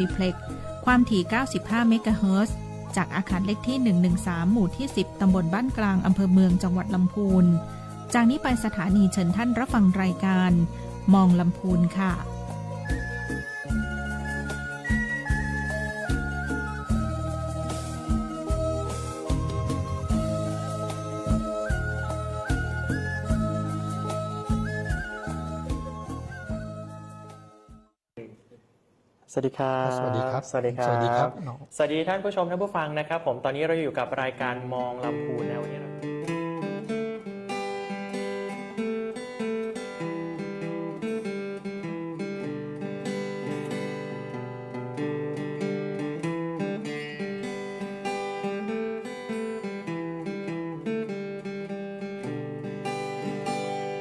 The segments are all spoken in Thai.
ติเพล็กซ์ความถี่95เมกะเฮิรตซ์จากอาคารเล็กที่113หมู่ที่10ตำบลบ้านกลางอำเภอเมืองจังหวัดลำพูนจากนี้ไปสถานีเชิญท่านรับฟังรายการมองลำพูนค่ะสวัสดีครับสวัสดีครับ สวัสดีครับ สวัสดีครับน้อง สวัสดีท่านผู้ชมท่านผู้ฟังนะครับผมตอนนี้เราอยู่กับรายการมองลำพูนนะวันนี้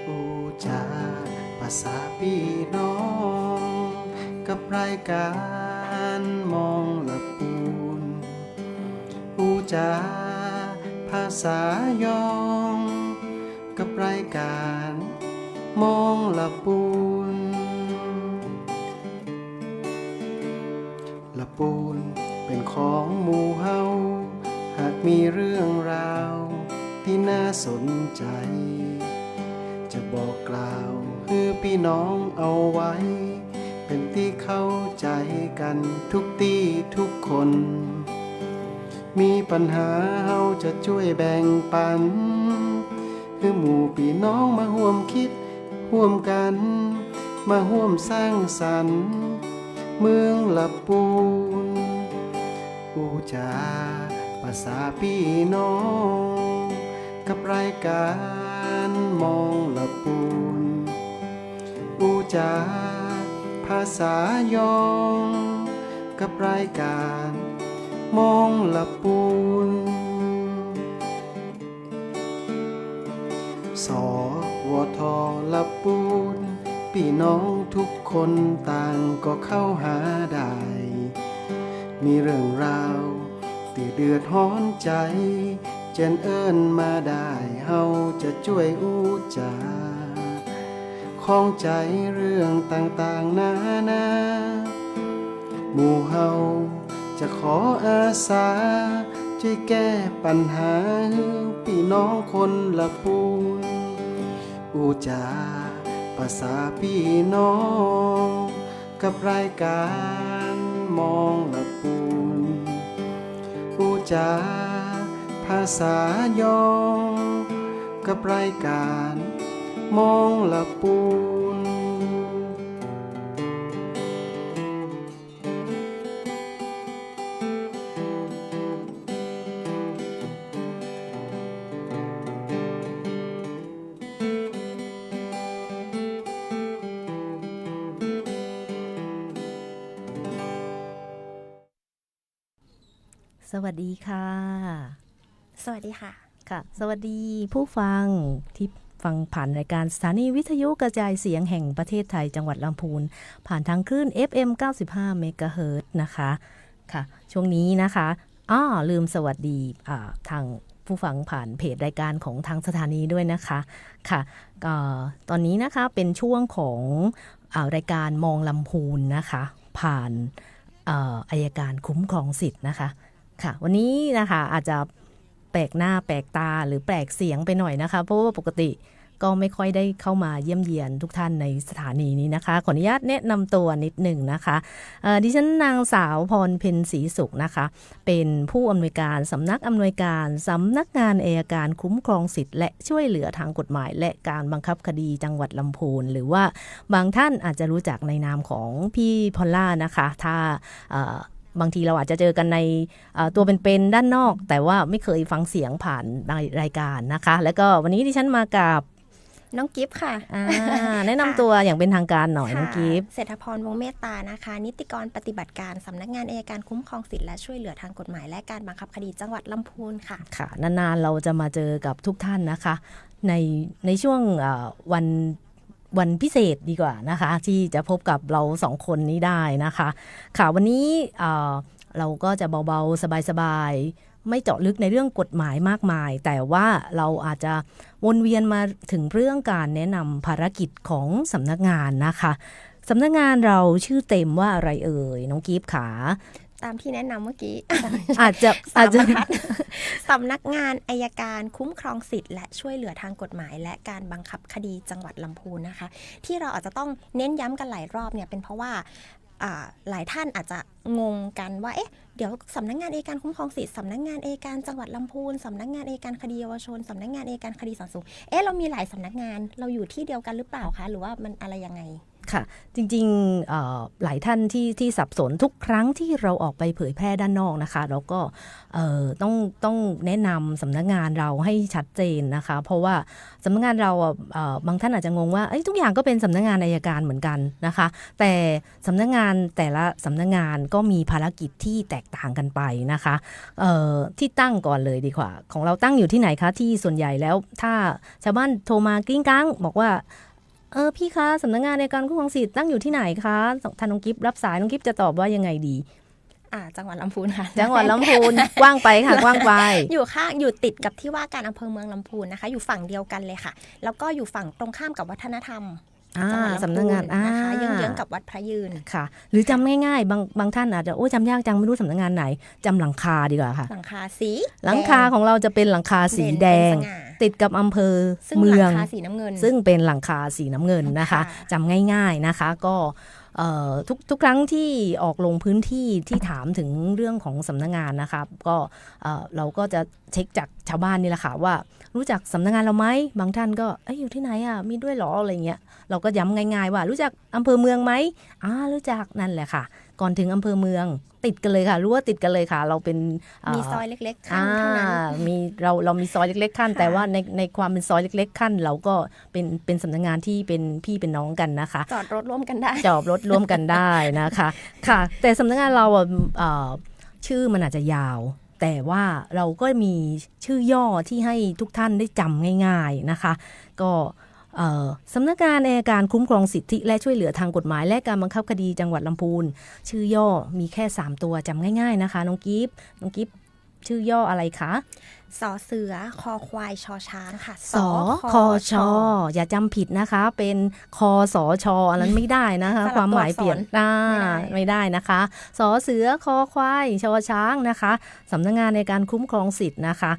อูจาภาษาพี่น้องกับรายการมองละปูนอูจาภาษายองกับรายการมองละปูนละปูนเป็นของหมู่เฮาหากมีเรื่องราวที่น่าสนใจจะบอกกล่าวคือพี่น้องเอาไว้เป็นที่เข้าใจกันทุกที่ทุกคนมีปัญหาเฮาจะช่วยแบ่งปันคือหมู่พี่น้องมาร่วมคิดร่วมกันมาร่วมสร้างสรรค์เมืองละปูนอูจาภาษาพี่น้องกับรายการมองละปูนอูจาภาษายองกับรายการมองละปูนสวทละปูนพี่น้องทุกคนต่างก็เข้าหาได้มีเรื่องราวที่เดือดร้อนใจเจนเอิ้นมาได้เฮาจะช่วยอูจาข้องใจเรื่องต่างๆนานาหมู่เฮาจะขออาสาช่วยแก้ปัญหาพี่น้องคนละปูนอูจาภาษาพี่น้องกับรายการมองละปูนอูจาภาษายองกับรายการมองละปูนสวัสดีค่ะสวัสดีค่ะค่ะสวัสดีผู้ฟังที่ฟังผ่านรายการสถานีวิทยุกระจายเสียงแห่งประเทศไทยจังหวัดลำพูนผ่านทางคลื่น FM 95เมกะเฮิรตซ์นะคะค่ะช่วงนี้นะคะลืมสวัสดีทางผู้ฟังผ่านเพจรายการของทางสถานีด้วยนะคะค่ะตอนนี้นะคะเป็นช่วงของรายการมองลำพูนนะคะผ่านอัยการคุ้มครองสิทธิ์นะคะค่ะวันนี้นะคะอาจจะแปลกหน้าแปลกตาหรือแปลกเสียงไปหน่อยนะคะเพราะว่าปกติก็ไม่ค่อยได้เข้ามาเยี่ยมเยียนทุกท่านในสถานีนี้นะคะขออนุญาตแนะนำตัวนิดหนึ่งนะคะดิฉันนางสาวพรเพ็ญศรีสุขนะคะเป็นผู้อำนวยการสำนักอำนวยการสำนักงานอัยการคุ้มครองสิทธิ์และช่วยเหลือทางกฎหมายและการบังคับคดีจังหวัดลำพูนหรือว่าบางท่านอาจจะรู้จักในนามของพี่พอลล่านะคะถ้าบางทีเราอาจจะเจอกันในตัวเป็นๆด้านนอกแต่ว่าไม่เคยฟังเสียงผ่านรายการนะคะแล้วก็วันนี้ดิฉันมากับน้องกิฟต์ค่ะแนะนำตัวอย่างเป็นทางการหน่อยน้องกิฟต์เศรษฐพรวงเมตตานะคะนิติกรปฏิบัติการสำนักงานอัยการคุ้มครองสิทธิและช่วยเหลือทางกฎหมายและการบังคับคดีจังหวัดลำพูนค่ะค่ะนานๆเราจะมาเจอกับทุกท่านนะคะในช่วงวันพิเศษดีกว่านะคะที่จะพบกับเราสองคนนี้ได้นะคะค่ะวันนี้เราก็จะเบาๆสบายๆไม่เจาะลึกในเรื่องกฎหมายมากมายแต่ว่าเราอาจจะวนเวียนมาถึงเรื่องการแนะนำภารกิจของสำนักงานนะคะ สำนักงานเราชื่อเต็มว่าอะไรเอ่ยน้องกิฟต์ขา ตามที่แนะนำเมื่อกี้ อาจจะ สำนักงานอัยการคุ้มครองสิทธิ์และช่วยเหลือทางกฎหมายและการบังคับคดีจังหวัดลำพูนนะคะที่เราอาจจะต้องเน้นย้ำกันหลายรอบเนี่ยเป็นเพราะว่าหลายท่านอาจจะงงกันว่าเอ๊ะเดี๋ยวสำนักงานอัยการคุ้มครองสิทธิ์สำนักงานอัยการจังหวัดลำพูนสำนักงานอัยการคดีเยาวชนสำนักงานอัยการคดีศาลสูงเรามีหลายสำนักงานเราอยู่ที่เดียวกันหรือเปล่าคะหรือว่ามันอะไรยังไงค่ะจริงๆหลายท่านที่สับสนทุกครั้งที่เราออกไปเผยแพร่ด้านนอกนะคะเราก็ต้องแนะนำสำนักงานเราให้ชัดเจนนะคะเพราะว่าสำนักงานเราบางท่านอาจจะงงว่าทุกอย่างก็เป็นสำนักงานอัยการเหมือนกันนะคะแต่สำนักงานแต่ละสำนักงานก็มีภารกิจที่แตกต่างกันไปนะคะที่ตั้งก่อนเลยดีกว่าของเราตั้งอยู่ที่ไหนคะที่ส่วนใหญ่แล้วถ้าชาวบ้านโทรมากริ้งกร้างบอกว่าพี่คะสำนักงานในการคุ้มครองสิทธิ์ตั้งอยู่ที่ไหนคะท่านน้องกิฟต์รับสายน้องกิฟต์จะตอบว่ายังไงดีจังหวัดลำพูนค่ะจังหวัดลำพูน กว้างไปค่ะกว้างไปอยู่ติดกับที่ว่าการอำเภอเมืองลำพูนนะคะอยู่ฝั่งเดียวกันเลยค่ะแล้วก็อยู่ฝั่งตรงข้ามกับวัฒนธรรมสำนักงานนะคะเยื้องๆกับวัดพระยืนค่ะหรือจำง่ายๆบางท่านอาจจะจำยากจังไม่รู้สำนักงานไหนจำหลังคาดีกว่าค่ะหลังคาของเราจะเป็นหลังคาสีแดงติดกับอำเภอเมืองซึ่งเป็นหลังคาสีน้ำเงินนะคะจำง่ายๆนะคะก็ทุกครั้งที่ออกลงพื้นที่ที่ถามถึงเรื่องของสำนักงานนะคะก็เราก็จะเช็คจากชาวบ้านนี่แหละค่ะว่ารู้จักสำนักงานเราไหมบางท่านก็อยู่ที่ไหนมีด้วยหรออะไรเงี้ยเราก็ย้ำง่ายๆว่ารู้จักอำเภอเมืองไหมรู้จักนั่นแหละค่ะก่อนถึงอำเภอเมืองติดกันเลยค่ะรู้ว่าติดกันเลยค่ะเราเป็นมีซอยเล็กๆขั้นเท่านั้นมีเรามีซอยเล็กๆขั้นแต่ว่าในความเป็นซอยเล็กๆขั้นเราก็เป็นสำนักงานที่เป็นพี่เป็นน้องกันนะคะจอดรถร่วมกันได้จอดรถร่วมกันได้นะคะค่ะแต่สำนักงานเราชื่อมันอาจจะยาวแต่ว่าเราก็มีชื่อย่อที่ให้ทุกท่านได้จำง่ายๆนะคะก็สำนักงานอัยการคุ้มครองสิทธิและช่วยเหลือทางกฎหมายและการบังคับคดีจังหวัดลำพูนชื่อย่อมีแค่3ตัวจำง่ายๆนะคะน้องกิฟต์ชื่อย่ออะไรคะสอเสือคอควายชอช้างค่ะสคชอย่าจำผิดนะคะเป็นคสชอันนั้นไม่ได้นะคะความหมายเปลี่ยนไม่ได้นะคะสอเสือคอควายชอช้างนะคะสำนักงานในการคุ้มครองสิทธินะคะ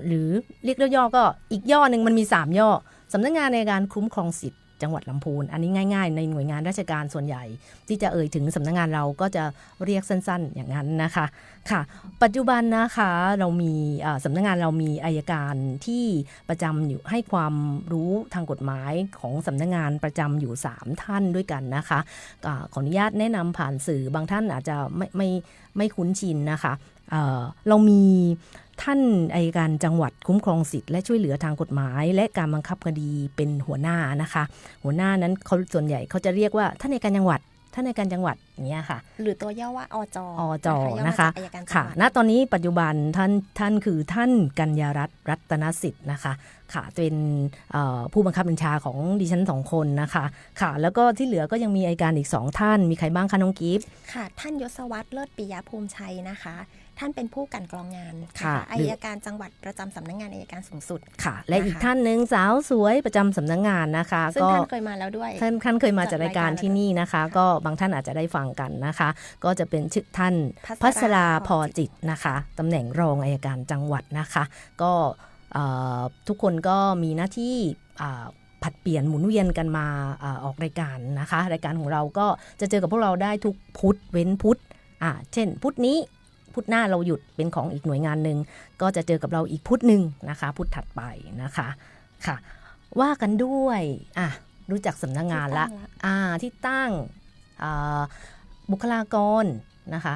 หรือเรียกย่อก็อีกย่อหนึ่งมันมี3ย่อสำนักงานในการคุ้มครองสิทธิจังหวัดลำพูนอันนี้ง่ายๆในหน่วยงานราชการส่วนใหญ่ที่จะถึงสำนักงานเราก็จะเรียกสั้นๆอย่างนั้นนะคะค่ะปัจจุบันนะคะเรามีสำนักงานเรามีอัยการที่ประจำอยู่ให้ความรู้ทางกฎหมายของสำนักงานประจำอยู่3ท่านด้วยกันนะคะขออนุญาตแนะนำผ่านสื่อบางท่านอาจจะไม่คุ้นชินนะคะเรามีท่านอัยการจังหวัดคุ้มครองสิทธิ์และช่วยเหลือทางกฎหมายและการบังคับคดีเป็นหัวหน้านะคะหัวหน้านั้นเขาส่วนใหญ่เขาจะเรียกว่าท่านอัยการจังหวัดอย่างเงี้ยค่ะหรือตัวย่อว่าอจนะคะค่ะณตอนนี้ปัจจุบันท่านคือท่านกัญญารัตน์รัตนสิทธิ์นะคะค่ะเป็นผู้บังคับบัญชาของดิฉัน2คนนะคะค่ะแล้วก็ที่เหลือก็ยังมีอัยการอีก2ท่านมีใครบ้างคะน้องกิฟต์ค่ะท่านยศวัฒน์เลิศปิยภูมิชัยนะคะท่านเป็นผู้กันกรองงานค่ะอัยการจังหวัดประจำสำนักงานอัยการสูงสุดค่ะและอีกท่านนึงสาวสวยประจำสำนักงานนะคะซึ่งท่านเคยมาแล้วด้วยท่านเคยมาจัดรายการที่นี่นะคะก็บางท่านอาจจะได้ฟังกันนะคะก็จะเป็นชื่อท่านพัสราพอจิตนะคะตำแหน่งรองอัยการจังหวัดนะคะก็ทุกคนก็มีหน้าที่ผัดเปลี่ยนหมุนเวียนกันมาออกรายการนะคะรายการของเราก็จะเจอกับพวกเราได้ทุกพุธเว้นพุธเช่นพุธหน้าเราหยุดเป็นของอีกหน่วยงานหนึ่งก็จะเจอกับเราอีกพุธหนึ่งนะคะพุธถัดไปนะคะค่ะว่ากันด้วยรู้จักสำนักงานละที่ตั้งบุคลากรนะคะ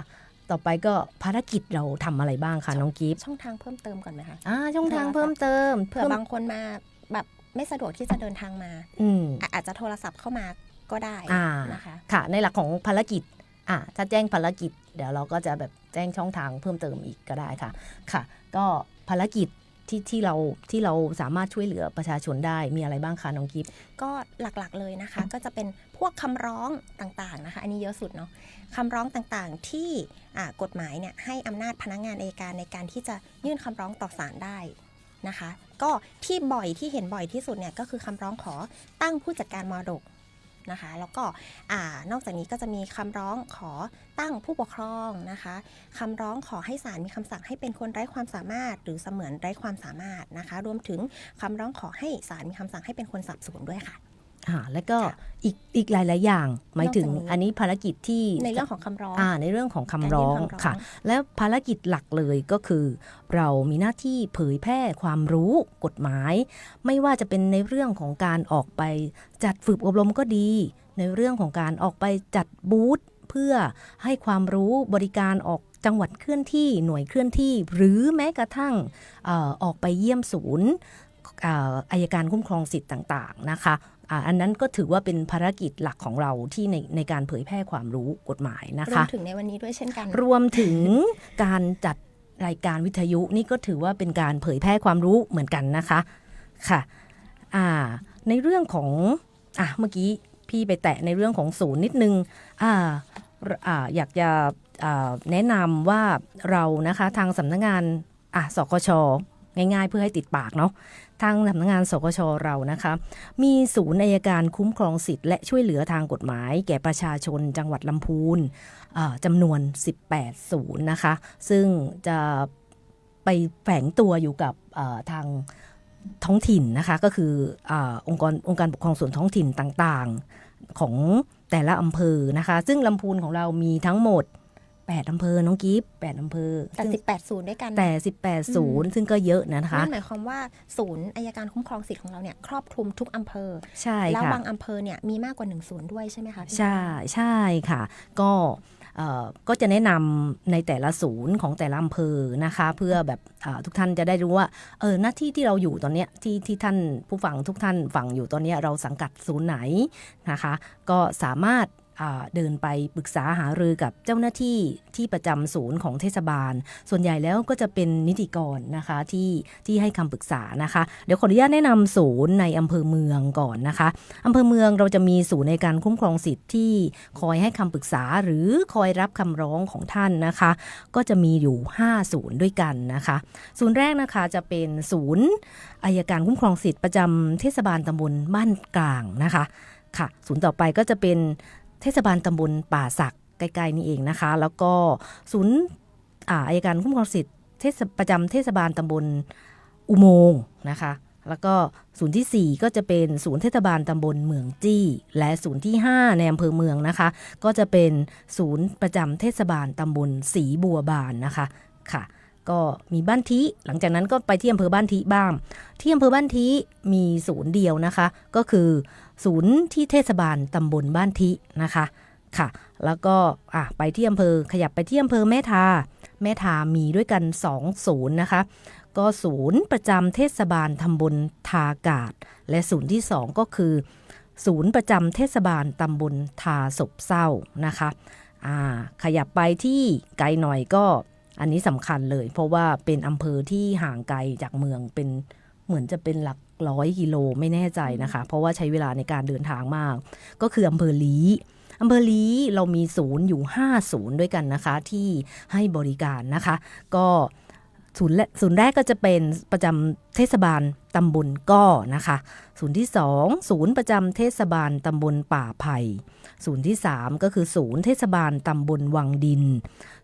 ต่อไปก็ภารกิจเราทำอะไรบ้างคะน้องกิฟต์ช่องทางเพิ่มเติมก่อนไหมคะช่องทางเพิ่มเติมเผื่อบางคนมาแบบไม่สะดวกที่จะเดินทางมาอาจจะโทรศัพท์เข้ามาก็ได้นะคะค่ะในหลักของภารกิจถ้าแจ้งภารกิจเดี๋ยวเราก็จะแบบแจ้งช่องทางเพิ่มเติมอีกก็ได้ค่ะค่ะก็ภารกิจที่เราสามารถช่วยเหลือประชาชนได้มีอะไรบ้างคะน้องกิฟต์ก็หลักๆเลยนะคะก็จะเป็นพวกคำร้องต่างๆนะคะอันนี้เยอะสุดเนาะคำร้องต่างๆที่กฎหมายเนี่ยให้อำนาจพนักงานอัยการในการที่จะยื่นคำร้องต่อศาลได้นะคะก็ที่เห็นบ่อยที่สุดเนี่ยก็คือคำร้องขอตั้งผู้จัดการมรดก นะคะแล้วก็นอกจากนี้ก็จะมีคำร้องขอตั้งผู้ปกครองนะคะคำร้องขอให้ศาลมีคำสั่งให้เป็นคนไร้ความสามารถหรือเสมือนไร้ความสามารถนะคะรวมถึงคำร้องขอให้ศาลมีคำสั่งให้เป็นคนสาบสูญด้วยค่ะแล้วก็อีกหลายๆอย่างหมายถึงอันนี้ภารกิจที่ในเรื่องของคำร้องในเรื่องของคำร้องค่ะและภารกิจหลักเลยก็คือเรามีหน้าที่เผยแพร่ความรู้กฎหมายไม่ว่าจะเป็นในเรื่องของการออกไปจัดฝึกอบรมก็ดีในเรื่องของการออกไปจัดบูธเพื่อให้ความรู้บริการออกจังหวัดเคลื่อนที่หน่วยเคลื่อนที่หรือแม้กระทั่งออกไปเยี่ยมศูนย์อัยการคุ้มครองสิทธิ์ต่างๆนะคะอันนั้นก็ถือว่าเป็นภารกิจหลักของเราที่ในการเผยแพร่ความรู้กฎหมายนะคะรวมถึงในวันนี้ด้วยเช่นกันรวมถึงการจัดรายการวิทยุนี่ก็ถือว่าเป็นการเผยแพร่ความรู้เหมือนกันนะคะค่ะในเรื่องของเมื่อกี้พี่ไปแตะในเรื่องของศูนย์นิดนึงอยากจะแนะนำว่าเรานะคะทางสำนักงานสกช.ง่ายๆเพื่อให้ติดปากเนาะทางสำนักงานสกช.เรานะคะมีศูนย์อัยการคุ้มครองสิทธิ์และช่วยเหลือทางกฎหมายแก่ประชาชนจังหวัดลำพูนจำนวน18ศูนย์นะคะซึ่งจะไปแฝงตัวอยู่กับทางท้องถิ่นนะคะก็คือองค์การปกครองส่วนท้องถิ่นต่างๆของแต่ละอำเภอนะคะซึ่งลำพูนของเรามีทั้งหมด8อำเภอน้องกิฟต์8อำเภอแต่18ศูนย์ด้วยกันแต่18ศูนย์ซึ่งก็เยอะนะคะนั่นหมายความว่าศูนย์อัยการคุ้มครองสิทธิ์ของเราเนี่ยครอบคลุมทุกอำเภอใช่ค่ะแล้วบางอำเภอเนี่ยมีมากกว่า1ศูนย์ด้วยใช่ไหมคะใช่ค่ะก็จะแนะนำในแต่ละศูนย์ของแต่ละอำเภอนะคะเพื่อแบบทุกท่านจะได้รู้ว่าหน้าที่ที่เราอยู่ตอนเนี้ยที่ท่านผู้ฟังทุกท่านฟังอยู่ตอนนี้เราสังกัดศูนย์ไหนนะคะก็สามารถเดินไปปรึกษาหารือกับเจ้าหน้าที่ที่ประจำศูนย์ของเทศบาลส่วนใหญ่แล้วก็จะเป็นนิติกรนะคะที่ให้คำปรึกษานะคะเดี๋ยวขออนุญาตแนะนำศูนย์ในอำเภอเมืองก่อนนะคะอำเภอเมืองเราจะมีศูนย์ในการคุ้มครองสิทธิ์ที่คอยให้คำปรึกษาหรือคอยรับคำร้องของท่านนะคะก็จะมีอยู่5ศูนย์ด้วยกันนะคะศูนย์แรกนะคะจะเป็นศูนย์อัยการคุ้มครองสิทธิ์ประจำเทศบาลตำบลบ้านกลางนะคะค่ะศูนย์ต่อไปก็จะเป็นเทศบาลตำบลป่าสักใกล้ๆนี่เองนะคะแล้วก็ศูนย์อัยการคุ้มครองสิทธิ์ประจำเทศบาลตำบลอุโมงค์นะคะแล้วก็ศูนย์ที่4ก็จะเป็นศูนย์เทศบาลตำบลเมืองจี้และศูนย์ที่5ในอำเภอเมืองนะคะก็จะเป็นศูนย์ประจำเทศบาลตำบลศรีบัวบานนะคะค่ะก็มีบ้านทิหลังจากนั้นก็ไปที่อำเภอบ้านทิบ้างที่อำเภอบ้านทิมีศูนย์เดียวนะคะก็คือศูนย์ที่เทศบาลตำบลบ้านทินะคะค่ะแล้วก็ไปที่อำเภอขยับไปที่อำเภอแม่ทามีด้วยกัน2ศูนย์นะคะก็ศูนย์ประจำเทศบาลตำบลทากาศและศูนย์ที่2ก็คือศูนย์ประจำเทศบาลตำบลทาศพเศร้านะคะขยับไปที่ไกลหน่อยก็อันนี้สำคัญเลยเพราะว่าเป็นอำเภอที่ห่างไกลจากเมืองเป็นเหมือนจะเป็นหลัก100กิโลไม่แน่ใจนะคะเพราะว่าใช้เวลาในการเดินทางมากก็คืออำเภอลี้เรามีศูนย์อยู่5ศูนย์ด้วยกันนะคะที่ให้บริการนะคะก็ศูนย์แรกก็จะเป็นประจำเทศบาลตำบลก้อนะคะศูนย์ที่2ศูนย์ประจำเทศบาลตำบลป่าไผ่ศูนย์ที่3ก็คือศูนย์เทศบาลตำบลวังดิน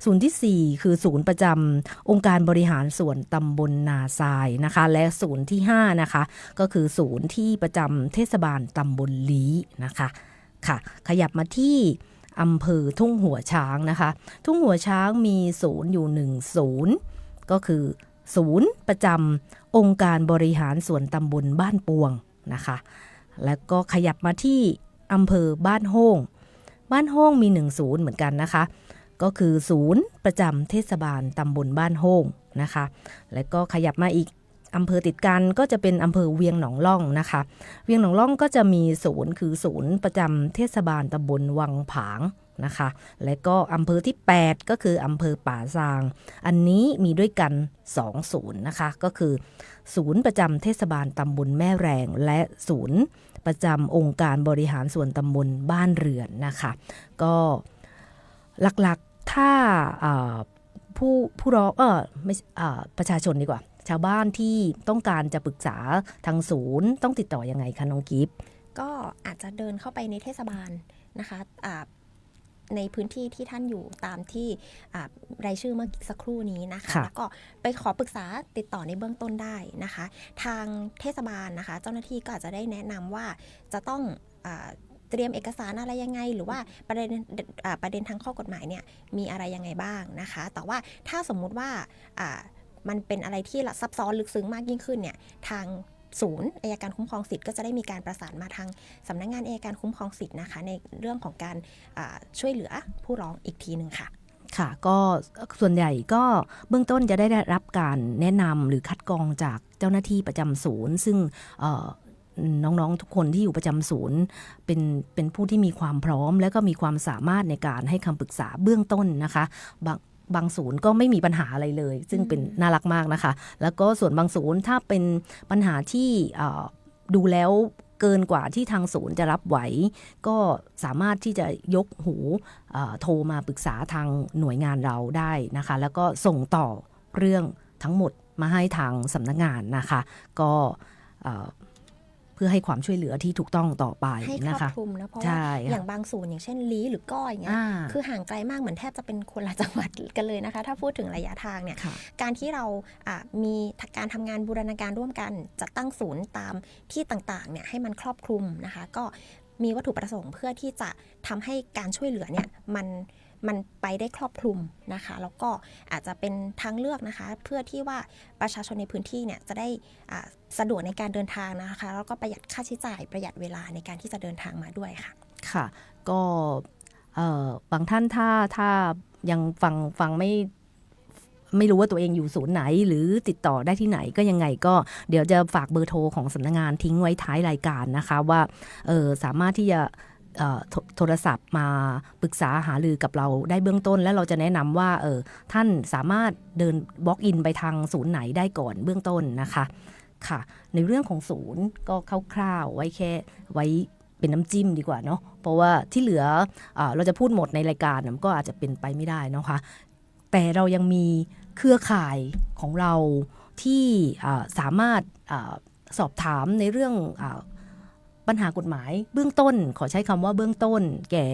ศูนย์ที่4คือศูนย์ประจำองค์การบริหารส่วนตำบลนาทรายนะคะและศูนย์ที่5นะคะก็คือศูนย์ที่ประจำเทศบาลตำบลลี้นะคะค่ะขยับมาที่อำเภอทุ่งหัวช้างนะคะทุ่งหัวช้างมีศูนย์อยู่1ศูนย์ก็คือศูนย์ประจำองค์การบริหารส่วนตำบลบ้านปวงนะคะแล้วก็ขยับมาที่อำเภอบ้านโฮ่งมี1ศูนย์เหมือนกันนะคะก็คือศูนย์ประจำเทศบาลตำบลบ้านโฮ่งนะคะแล้วก็ขยับมาอีกอำเภอติดกันก็จะเป็นอำเภอเวียงหนองล่องนะคะเวียงหนองล่องก็จะมีศูนย์คือศูนย์ประจำเทศบาลตำบลวังผางนะคะและก็อำเภอที่8ก็คืออำเภอป่าซางอันนี้มีด้วยกัน2ศูนย์นะคะก็คือศูนย์ประจำเทศบาลตำบลแม่แรงและศูนย์ประจำองค์การบริหารส่วนตำบลบ้านเรือนนะคะก็หลักๆถ้าผู้ร้องไม่ประชาชนดีกว่าชาวบ้านที่ต้องการจะปรึกษาทางศูนย์ต้องติดต่อยังไงคะน้องกิฟต์ ก็อาจจะเดินเข้าไปในเทศบาลนะคะในพื้นที่ที่ท่านอยู่ตามที่รายชื่อเมื่อสักครู่นี้นะคะแล้วก็ไปขอปรึกษาติดต่อในเบื้องต้นได้นะคะทางเทศบาลนะคะเจ้าหน้าที่ก็อาจจะได้แนะนำว่าจะต้องเตรียมเอกสารอะไรยังไงหรือว่าประเด็นทางข้อกฎหมายเนี่ยมีอะไรยังไงบ้างนะคะแต่ว่าถ้าสมมุติว่ามันเป็นอะไรที่ซับซ้อนลึกซึ้งมากยิ่งขึ้นเนี่ยทางศูนย์อัยการคุ้มครองสิทธิ์ก็จะได้มีการประสานมาทางสำนักงานอัยการคุ้มครองสิทธิ์นะคะในเรื่องของการช่วยเหลือผู้ร้องอีกทีหนึ่งค่ะค่ะก็ส่วนใหญ่ก็เบื้องต้นจะได้รับการแนะนำหรือคัดกรองจากเจ้าหน้าที่ประจำศูนย์ซึ่งน้องๆทุกคนที่อยู่ประจำศูนย์เป็นผู้ที่มีความพร้อมและก็มีความสามารถในการให้คำปรึกษาเบื้องต้นนะคะบางศูนย์ก็ไม่มีปัญหาอะไรเลยซึ่งเป็นน่ารักมากนะคะแล้วก็ส่วนบางศูนย์ถ้าเป็นปัญหาที่ดูแล้วเกินกว่าที่ทางศูนย์จะรับไหวก็สามารถที่จะยกหูโทรมาปรึกษาทางหน่วยงานเราได้นะคะแล้วก็ส่งต่อเรื่องทั้งหมดมาให้ทางสำนักงานนะคะก็เพื่อให้ความช่วยเหลือที่ถูกต้องต่อไปนะคะให้ครอบคลุมนะเพราะว่าอย่างบางศูนย์อย่างเช่นลี้หรือก้อยอย่างเงี้ยคือห่างไกลมากเหมือนแทบจะเป็นคนละจังหวัดกันเลยนะคะถ้าพูดถึงระยะทางเนี่ยการที่เรามีการทำงานบูรณาการร่วมกันจัดตั้งศูนย์ตามที่ต่างๆเนี่ยให้มันครอบคลุมนะคะก็มีวัตถุประสงค์เพื่อที่จะทำให้การช่วยเหลือเนี่ยมันไปได้ครอบคลุมนะคะแล้วก็อาจจะเป็นทางเลือกนะคะเพื่อที่ว่าประชาชนในพื้นที่เนี่ยจะได้สะดวกในการเดินทางนะคะแล้วก็ประหยัดค่าใช้จ่ายประหยัดเวลาในการที่จะเดินทางมาด้วยค่ะค่ะก็บางท่านถ้ายังฟังไม่รู้ว่าตัวเองอยู่ศูนย์ไหนหรือติดต่อได้ที่ไหนก็ยังไงก็เดี๋ยวจะฝากเบอร์โทรของสำนักงานทิ้งไว้ท้ายรายการนะคะว่าสามารถที่จะโทรศัพท์มาปรึกษาหารือกับเราได้เบื้องต้นและเราจะแนะนำว่าท่านสามารถเดินบล็อกอินไปทางศูนย์ไหนได้ก่อนเบื้องต้นนะคะค่ะในเรื่องของศูนย์ก็คร่าวๆไว้แค่ไว้เป็นน้ำจิ้มดีกว่าเนาะเพราะว่าที่เหลือเราจะพูดหมดในรายการมันก็อาจจะเป็นไปไม่ได้นะคะแต่เรายังมีเครือข่ายของเราที่สามารถสอบถามในเรื่องปัญหากฎหมายเบื้องต้นขอใช้คำว่าเบื้องต้นแก่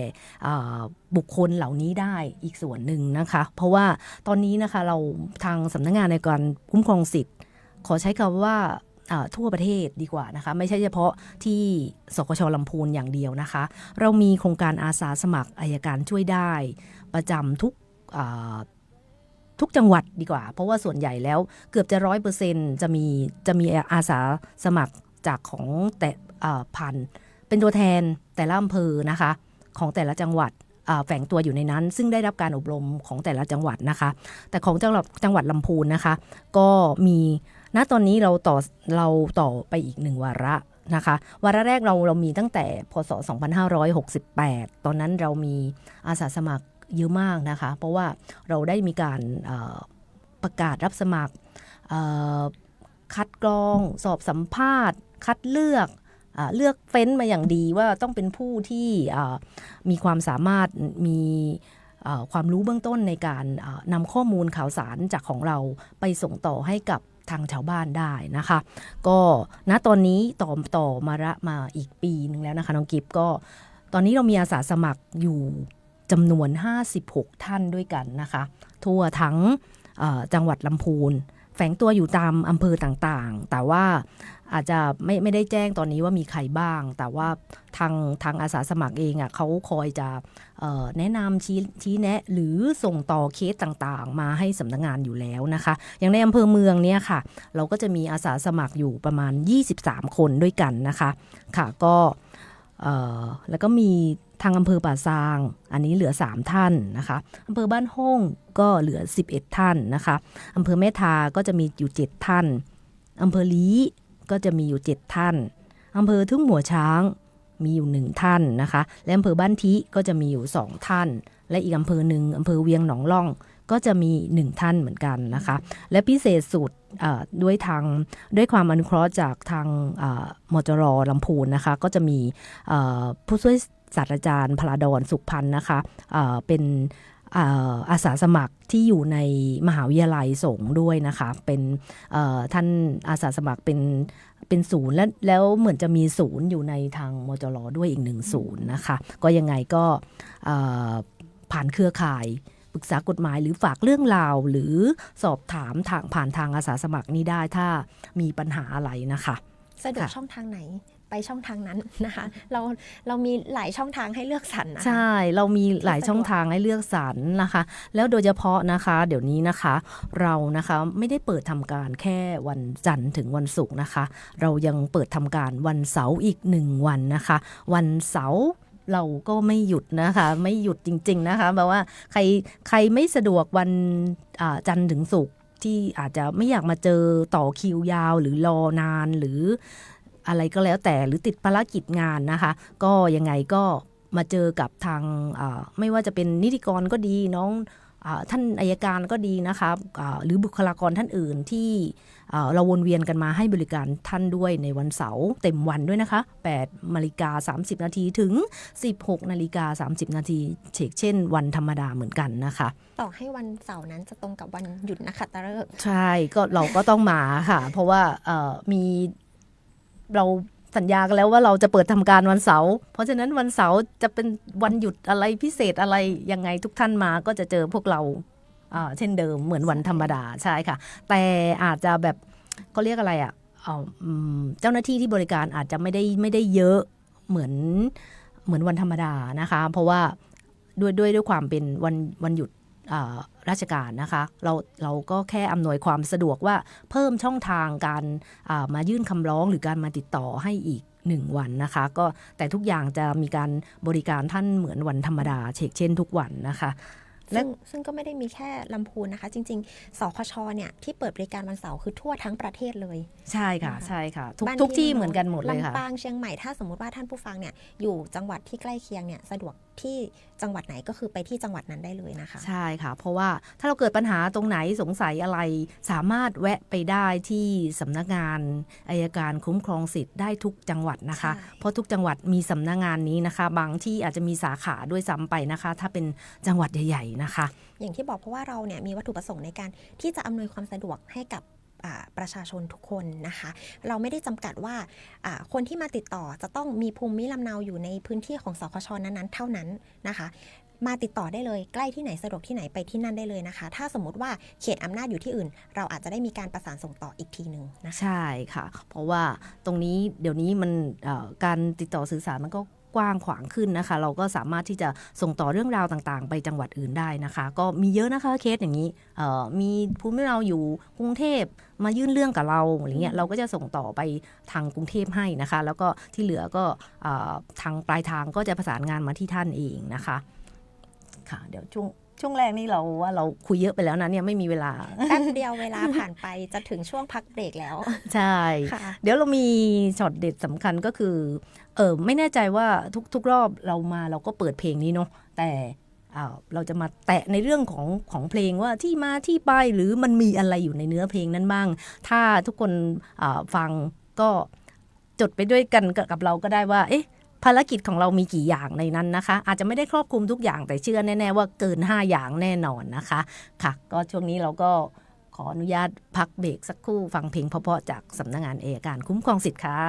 บุคคลเหล่านี้ได้อีกส่วนหนึ่งนะคะเพราะว่าตอนนี้นะคะเราทางสำนักงานในการคุ้มครองสิทธิ์ขอใช้คำว่าทั่วประเทศดีกว่านะคะไม่ใช่เฉพาะที่สกช.ลำพูนอย่างเดียวนะคะเรามีโครงการอาสาสมัครอัยการช่วยได้ประจำทุกจังหวัดดีกว่าเพราะว่าส่วนใหญ่แล้วเกือบจะ 100% จะมีอาสาสมัครจากของแต่ผ่านเป็นตัวแทนแต่ละอำเภอนะคะของแต่ละจังหวัดแฝงตัวอยู่ในนั้นซึ่งได้รับการอบรมของแต่ละจังหวัดนะคะแต่ของจังหวัดลำพูนนะคะก็มีณตอนนี้เราต่อไปอีก1วาระนะคะวาระแรกเรามีตั้งแต่พศ2568ตอนนั้นเรามีอาสาสมัครเยอะมากนะคะเพราะว่าเราได้มีการประกาศรับสมัครคัดกรองสอบสัมภาษณ์คัดเลือกเฟ้นมาอย่างดีว่าต้องเป็นผู้ที่มีความสามารถมีความรู้เบื้องต้นในการนำข้อมูลข่าวสารจากของเราไปส่งต่อให้กับทางชาวบ้านได้นะคะก็ณตอนนี้ต่อมาอีกปีนึงแล้วนะคะน้องกิฟก็ตอนนี้เรามีอาสาสมัครอยู่จำนวน56ท่านด้วยกันนะคะทั่วทั้งจังหวัดลำพูนแฝงตัวอยู่ตามอำเภอต่างๆแต่ว่าอาจจะไม่ได้แจ้งตอนนี้ว่ามีใครบ้างแต่ว่าทางอาสาสมัครเองเขาคอยจะแนะนำชี้แนะหรือส่งต่อเคสต่างๆมาให้สำนักงานอยู่แล้วนะคะอย่างในอำเภอเมืองเนี่ยค่ะเราก็จะมีอาสาสมัครอยู่ประมาณ23คนด้วยกันนะคะค่ะก็แล้วก็มีทางอำเภอป่าซางอันนี้เหลือ3ท่านนะคะอำเภอบ้านห้องก็เหลือ11ท่านนะคะอำเภอแม่ทาก็จะมีอยู่7ท่านอำเภอลี้ก็จะมีอยู่7ท่านอำเภอทุ่งหัวช้างมีอยู่1ท่านนะคะและอำเภอบ้านทิก็จะมีอยู่2ท่านและอีกอำเภอหนึ่งอำเภอเวียงหนองล่องก็จะมี1ท่านเหมือนกันนะคะและพิเศษสุดด้วยความอนุเคราะห์จากทางมจร.ลำพูนนะคะก็จะมีผู้ช่วยศาสตราจารย์พลาดอนสุขพันธ์นะคะเป็นอาสาสมัครที่อยู่ในมหาวิทยาลัยสงฆ์ด้วยนะคะเป็นท่านอาสาสมัครเป็น เป็นศูนย์แล้วเหมือนจะมีศูนย์อยู่ในทางมจรด้วยอีก1 ศูนย์นะคะก็ยังไงก็ผ่านเครือข่ายปรึกษากฎหมายหรือฝากเรื่องราวหรือสอบถามผ่านทางอาสาสมัครนี้ได้ถ้ามีปัญหาอะไรนะคะสะดวกช่องทางไหนไปช่องทางนั้นนะคะเรามีหลายช่องทางให้เลือกสรรนะคะใช่เรามีหลายช่องทางให้เลือกสรรนะคะแล้วโดยเฉพาะนะคะเดี๋ยวนี้นะคะเรานะคะไม่ได้เปิดทำการแค่วันจันทร์ถึงวันศุกร์นะคะเรายังเปิดทำการวันเสาร์อีก1 วันนะคะวันเสาร์เราก็ไม่หยุดนะคะไม่หยุดจริงๆนะคะแบบว่าใครไม่สะดวกวันจันทร์ถึงศุกร์ที่อาจจะไม่อยากมาเจอต่อคิวยาวหรือรอนานหรืออะไรก็แล้วแต่หรือติดภารกิจงานนะคะก็ยังไงก็มาเจอกับทางไม่ว่าจะเป็นนิติกรก็ดีน้องท่านอัยการก็ดีนะคะหรือบุคลากรท่านอื่นที่เราวนเวียนกันมาให้บริการท่านด้วยในวันเสาร์เต็มวันด้วยนะคะ8:30 นาทีถึง 16:30 นาทีเช่นวันธรรมดาเหมือนกันนะคะต่อให้วันเสาร์นั้นจะตรงกับวันหยุดนักขัตฤกษ์ใช่ก็เราก็ต้องมาค่ะเพราะว่ามีเราสัญญากันแล้วว่าเราจะเปิดทำการวันเสาร์เพราะฉะนั้นวันเสาร์จะเป็นวันหยุดอะไรพิเศษอะไรยังไงทุกท่านมาก็จะเจอพวกเราเช่นเดิมเหมือนวันธรรมดาใช่ค่ะแต่อาจจะแบบก็เรียกอะไรเจ้าหน้าที่ที่บริการอาจจะไม่ได้เยอะเหมือนวันธรรมดานะคะเพราะว่าด้วยความเป็นวันหยุดราชการนะคะเราก็แค่อำนวยความสะดวกว่าเพิ่มช่องทางการมายื่นคำร้องหรือการมาติดต่อให้อีก1 วันนะคะก็แต่ทุกอย่างจะมีการบริการท่านเหมือนวันธรรมดาเช่นทุกวันนะคะซึ่งก็ไม่ได้มีแค่ลำพูนนะคะจริงๆสคช.เนี่ยที่เปิดบริการวันเสาร์คือทั่วทั้งประเทศเลยใช่ค่ะใช่ค่ะทุกที่เหมือนกันหมดเลยค่ะลำปางเชียงใหม่ถ้าสมมุติว่าท่านผู้ฟังเนี่ยอยู่จังหวัดที่ใกล้เคียงเนี่ยสะดวกที่จังหวัดไหนก็คือไปที่จังหวัดนั้นได้เลยนะคะใช่ค่ะเพราะว่าถ้าเราเกิดปัญหาตรงไหนสงสัยอะไรสามารถแวะไปได้ที่สำนักงานอัยการคุ้มครองสิทธิ์ได้ทุกจังหวัดนะคะเพราะทุกจังหวัดมีสำนักงานนี้นะคะบางที่อาจจะมีสาขาด้วยซ้ำไปนะคะถ้าเป็นจังหวัดใหญ่ๆนะคะอย่างที่บอกเพราะว่าเราเนี่ยมีวัตถุประสงค์ในการที่จะอำนวยความสะดวกให้กับประชาชนทุกคนนะคะเราไม่ได้จำกัดว่าคนที่มาติดต่อจะต้องมีภูมิลำเนาอยู่ในพื้นที่ของสคช.นั้นๆเท่านั้นนะคะมาติดต่อได้เลยใกล้ที่ไหนสะดวกที่ไหนไปที่นั่นได้เลยนะคะถ้าสมมติว่าเขตอำนาจอยู่ที่อื่นเราอาจจะได้มีการประสานส่งต่ออีกทีนึงนะคะใช่ค่ะเพราะว่าตรงนี้เดี๋ยวนี้มันการติดต่อสื่อสารมันก็กว้างขวางขึ้นนะคะเราก็สามารถที่จะส่งต่อเรื่องราวต่างๆไปจังหวัดอื่นได้นะคะก็มีเยอะนะคะเคสอย่างนี้มีภูมิลำเนาอยู่กรุงเทพมายื่นเรื่องกับเราอะไรเงี้ยเราก็จะส่งต่อไปทางกรุงเทพให้นะคะแล้วก็ที่เหลือก็ทางปลายทางก็จะประสานงานมาที่ท่านเองนะคะค่ะเดี๋ยวช่วงแรกนี่เราคุยเยอะไปแล้วนะเนี่ยไม่มีเวลาแป๊บเดียวเวลาผ่านไปจะถึงช่วงพักเบรกแล้วใช่เดี๋ยวเรามีช็อตเด็ดสำคัญก็คือไม่แน่ใจว่าทุกรอบเราก็เปิดเพลงนี้เนาะแต่เราจะมาแตะในเรื่องของเพลงว่าที่มาที่ไปหรือมันมีอะไรอยู่ในเนื้อเพลงนั้นบ้างถ้าทุกคนฟังก็จดไปด้วยกันกับเราก็ได้ว่าภารกิจของเรามีกี่อย่างในนั้นนะคะอาจจะไม่ได้ครอบคลุมทุกอย่างแต่เชื่อแน่ๆว่าเกิน5 อย่างแน่นอนนะคะค่ะก็ช่วงนี้เราก็ขออนุญาตพักเบรกสักครู่ฟังเพลงเพราะๆจากสำนักงานอัยการคุ้มครองสิทธิ์ค่ะ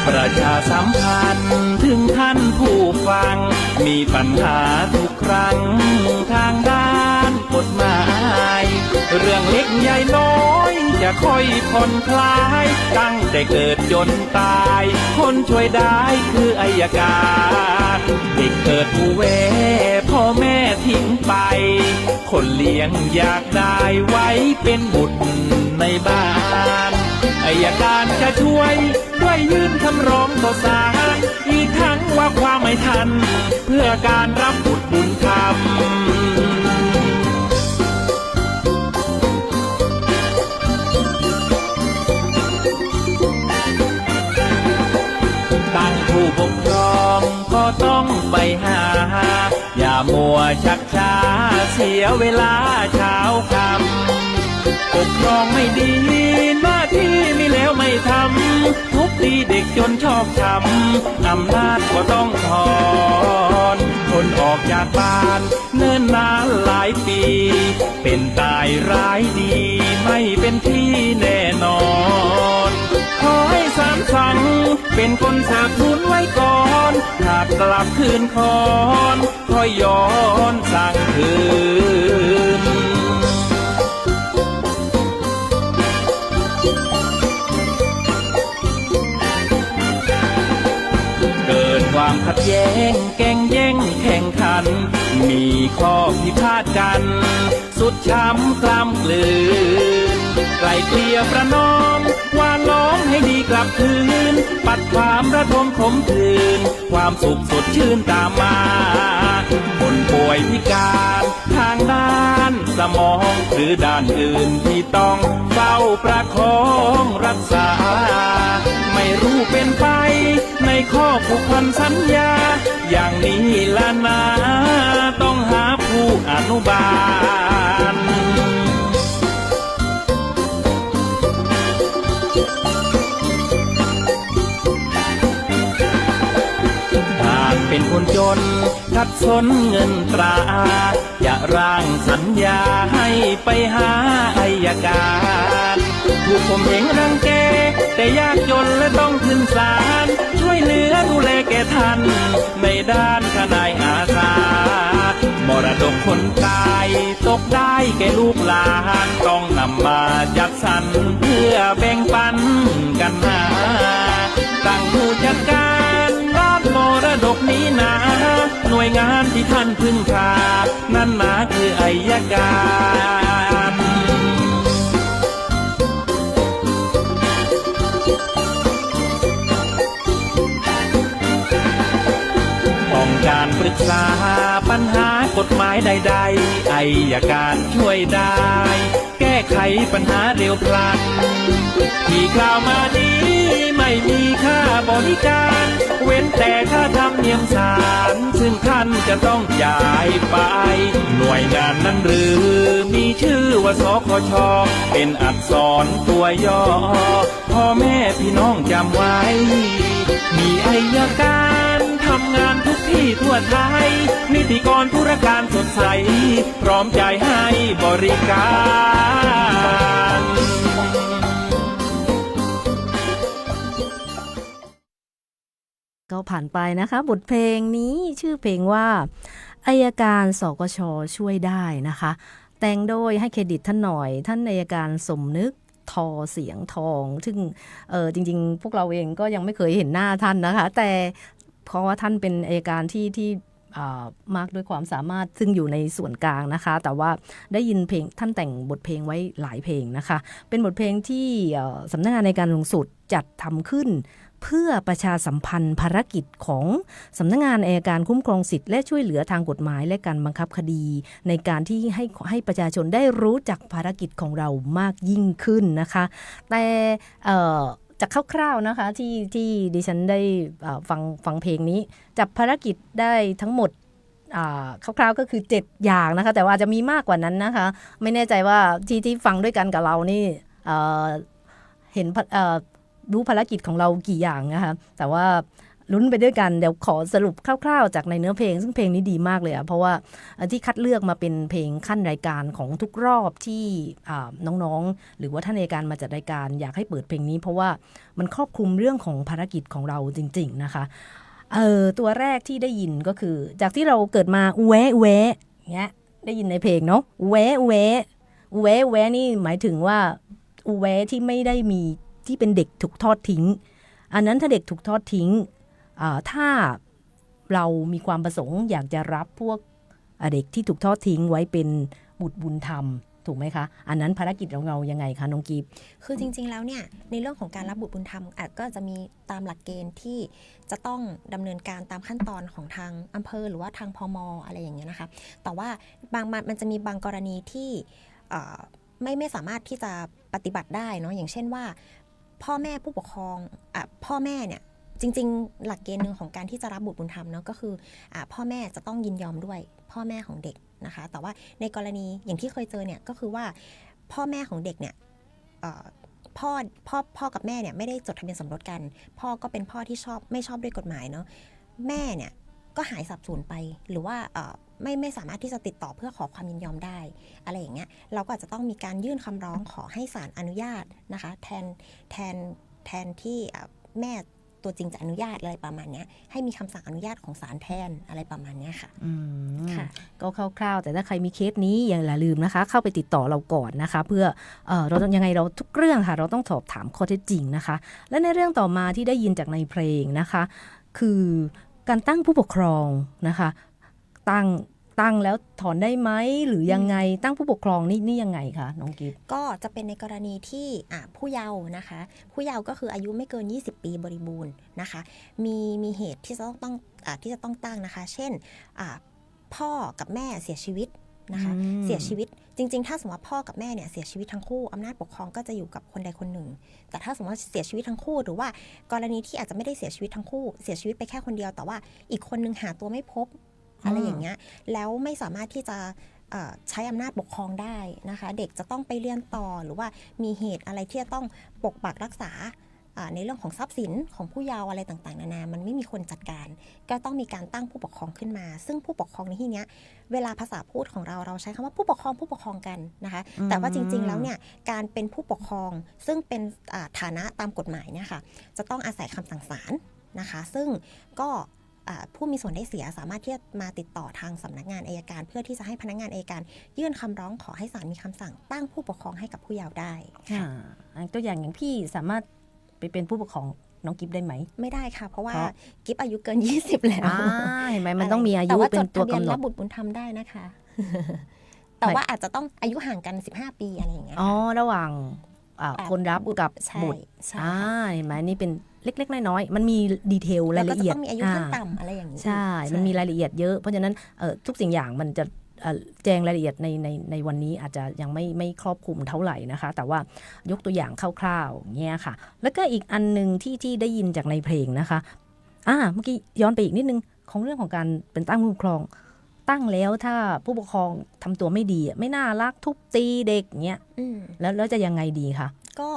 ประชาสัมพันธ์ถึงท่านผู้ฟังมีปัญหาทุกครั้งทางด้านกฎหมายเรื่องเล็กใหญ่น้อยจะค่อยผ่อนคลายตั้งแต่เกิดจนตายคนช่วยได้คืออัยการเด็กเกิดผู้เวพ่อแม่ทิ้งไปคนเลี้ยงอยากได้ไว้เป็นบุตรในบ้านอัยการจะช่วยด้วยยื่นคำร้องต่อศาลอีกทั้งว่าความไม่ทันเพื่อการรับบุตรบุญธรรมตั้งผู้ปกคร อย่ามัวชักช้าเสียเวลาเช้าค่ำปกครองไม่ดีหน้าที่มีแล้วไม่ทำทุบตีเด็กจนชอกช้ำอำนาจก็ต้องถอนคนออกจากบ้านเนิ่นนานหลายปี เป็นตายร้ายดีไม่เป็นที่แน่นอนขอให้สามสั่งเป็นคนเสิร์ฟทุนไว้ก่อนหากกลับคืนคอนค่อยย้อนสั่งคืนเกิดความขัดแย้งแก่งแย่งแข่งขันมีข้อพิพาทกันสุดช้ำกล้ำกลืนไกลเกลี่ยประนอมวานล้อมให้ดีกลับคืนปัดความระทมขมขื่นความสุขสดชื่นตามมาคนป่วยพิการทางด้านสมองหรือด้านอื่นที่ต้องเฝ้าประคองรักษาไม่รู้เป็นไปในข้อผูกพันสัญญาอย่างนี้ละนะต้องหาผู้อนุบาลหากเป็นคนจนขัดสนเงินตราอย่าร่างสัญญาให้ไปหาอัยการถูกข่มเหงรังแกแต่ยากจนและต้องขึ้นศาลช่วยเหลือดูแลแก่ท่านในด้านทนายอาสามรดกคนตายตกได้แก่ลูกหลานต้องนำมาจัดสรรเพื่อแบ่งปันกันหาตั้งผู้จัดการด้านมรดกนี้นะหน่วยงานที่ท่านพึ่งพานั่นนะคืออัยการต้องการปรึกษาปัญหากฎหมายใดๆอัยการช่วยได้แก้ไขปัญหาเร็วพลันที่กล่าวมานี้ไม่มีค่าบริการเว้นแต่ค่าธรรมเนียมศาลซึ่งท่านจะต้องจ่ายไปหน่วยงานนั้นหรือมีชื่อว่าสคช.เป็นอักษรตัวย่อพ่อแม่พี่น้องจำไว้มีอัยการทำงานทุกที่ทั่วไทยนิติกรธุรการสดใสพร้อมใจให้บริการก็ผ่านไปนะคะบทเพลงนี้ชื่อเพลงว่าอัยการสกช.ช่วยได้นะคะแต่งโดยให้เครดิตท่านหน่อยท่านอัยการสมนึกทอเสียงทองซึ่งจริงๆพวกเราเองก็ยังไม่เคยเห็นหน้าท่านนะคะแต่เพราะว่าท่านเป็นอัยการที่มากด้วยความสามารถซึ่งอยู่ในส่วนกลางนะคะแต่ว่าได้ยินเพลงท่านแต่งบทเพลงไว้หลายเพลงนะคะเป็นบทเพลงที่สำนักงานอัยการสูงสุดจัดทำขึ้นเพื่อประชาสัมพันธ์ภารกิจของสำนักงานอัยการคุ้มครองสิทธิและช่วยเหลือทางกฎหมายและการบังคับคดีในการที่ให้ประชาชนได้รู้จักภารกิจของเรามากยิ่งขึ้นนะคะแต่จากคร่าวๆนะคะที่ดิฉันได้ฟังเพลงนี้จับภารกิจได้ทั้งหมดคร่าวๆก็คือ7อย่างนะคะแต่ว่าจะมีมากกว่านั้นนะคะไม่แน่ใจว่าที่ฟังด้วยกันกับเรานี่เห็นรู้ภารกิจของเรากี่อย่างนะคะแต่ว่าลุ้นไปด้วยกันเดี๋ยวขอสรุปคร่าวๆจากในเนื้อเพลงซึ่งเพลงนี้ดีมากเลยเพราะว่าที่คัดเลือกมาเป็นเพลงขั้นรายการของทุกรอบที่น้องๆหรือว่าท่านอัยการมาจัดรายการอยากให้เปิดเพลงนี้เพราะว่ามันครอบคลุมเรื่องของภารกิจของเราจริงๆนะคะตัวแรกที่ได้ยินก็คือจากที่เราเกิดมาแวะแวะเงี้ยได้ยินในเพลงเนาะแวะแวะแวะแวะนี่หมายถึงว่าแวะที่ไม่ได้มีที่เป็นเด็กถูกทอดทิ้งอันนั้นถ้าเด็กถูกทอดทิ้งถ้าเรามีความประสงค์อยากจะรับพวกเด็กที่ถูกทอดทิ้งไว้เป็นบุตรบุญธรรมถูกไหมคะอันนั้นภารกิจของเรายังไงคะน้องกีบคือจริงๆแล้วเนี่ยในเรื่องของการรับบุตรบุญธรรมก็จะมีตามหลักเกณฑ์ที่จะต้องดำเนินการตามขั้นตอนของทางอำเภอหรือว่าทางพม.อะไรอย่างเงี้ยนะคะแต่ว่ามันจะมีบางกรณีที่ไม่สามารถที่จะปฏิบัติได้เนาะอย่างเช่นว่าพ่อแม่ผู้ปกครองพ่อแม่เนี่ย จริงๆหลักเกณฑ์หนึ่งของการที่จะรับบุตรบุญธรรมเนาะก็คือพ่อแม่จะต้องยินยอมด้วยพ่อแม่ของเด็กนะคะแต่ว่าในกรณีอย่างที่เคยเจอเนี่ยก็คือว่าพ่อแม่ของเด็กเนี่ยพ่อกับแม่เนี่ยไม่ได้จดทะเบียนสมรสกันพ่อก็เป็นพ่อที่ไม่ชอบด้วยกฎหมายเนาะแม่เนี่ยก็หายสับสูญไปหรือว่าไม่สามารถที่จะติดต่อเพื่อขอความยินยอมได้อะไรอย่างเงี้ยเราก็อาจจะต้องมีการยื่นคำร้องขอให้ศาลอนุญาตนะคะแทนที่แม่ตัวจริงจะอนุญาตอะไรประมาณนี้ให้มีคำสั่งอนุญาตของศาลแทนอะไรประมาณนี้ค่ะค่ะ ก็คร่าวๆแต่ถ้าใครมีเคสนี้อย่าลืมนะคะเข้าไปติดต่อเราก่อนนะคะเพื่อเราต้องยังไงเราทุกเรื่องค่ะเราต้องสอบถามข้อเท็จจริงนะคะและในเรื่องต่อมาที่ได้ยินจากในเพลงนะคะคือการตั้งผู้ปกครองนะคะตั้งแล้วถอนได้ไหมหรือยังไงตั้งผู้ปกครองนี่ยังไงคะน้องกิฟต์ก็จะเป็นในกรณีที่ผู้เยาว์นะคะผู้เยาว์ก็คืออายุไม่เกิน20 ปีบริบูรณ์นะคะมีเหตุที่จะต้องตั้งนะคะเช่นพ่อกับแม่เสียชีวิตนะคะเสียชีวิตจริงๆถ้าสมมติว่าพ่อกับแม่เนี่ยเสียชีวิตทั้งคู่อำนาจปกครองก็จะอยู่กับคนใดคนหนึ่งแต่ถ้าสมมติว่าเสียชีวิตทั้งคู่หรือว่ากรณีที่อาจจะไม่ได้เสียชีวิตทั้งคู่เสียชีวิตไปแค่คนเดียวแต่ว่าอีกคนนึงหาตัวไม่พบอะไรอย่างเงี้ยแล้วไม่สามารถที่จะใช้อำนาจปกครองได้นะคะเด็กจะต้องไปเรียนต่อหรือว่ามีเหตุอะไรที่จะต้องปกปักรักษาในเรื่องของทรัพย์สินของผู้เยาว์อะไรต่างๆนานามันไม่มีคนจัดการก็ต้องมีการตั้งผู้ปกครองขึ้นมาซึ่งผู้ปกครองในที่นี้เวลาภาษาพูดของเราใช้คำว่าผู้ปกครองกันนะคะแต่ว่าจริงๆแล้วเนี่ยการเป็นผู้ปกครองซึ่งเป็นฐานะตามกฎหมายเนี่ยค่ะจะต้องอาศัยคำสั่งศาลนะคะซึ่งก็ผู้มีส่วนได้เสียสามารถที่จะมาติดต่อทางสำนักงานอัยการเพื่อที่จะให้พนักงานอัยการยื่นคำร้องขอให้ศาลมีคำสั่งตั้งผู้ปกครองให้กับผู้เยาว์ได้ตัวอย่างพี่สามารถไปเป็นผู้ปกครองน้องกิฟได้ไหมไม่ได้ค่ะเพราะว่ากิฟอายุเกิน20แล้วเห็นไหมมันต้องมีอายุเป็นตัวกำหนดรับบุตรบุญธรรมได้นะคะแต่ว่าอาจจะต้องอายุห่างกัน15 ปีอะไรอย่างเงี้ยระหว่างคนรับกับบุตรเห็นไหมนี่เป็นเล็กๆน้อยๆมันมีดีเทลรายละเอียดแล้วก็จะต้องมีอายุขั้นต่ำอะไรอย่างนี้ใช่มันมีรายละเอียดเยอะเพราะฉะนั้นทุกสิ่งอย่างมันจะแจ้งรายละเอียดในวันนี้อาจจะยังไม่ครอบคลุมเท่าไหร่นะคะแต่ว่ายกตัวอย่างคร่าวๆเงี้ยค่ะแล้วก็อีกอันนึงที่ได้ยินจากในเพลงนะคะเมื่อกี้ย้อนไปอีกนิดนึงของเรื่องของการเป็นตั้งผู้ปกครองตั้งแล้วถ้าผู้ปกครองทำตัวไม่ดีไม่น่ารักทุบตีเด็กเงี้ยแล้วจะยังไงดีคะก็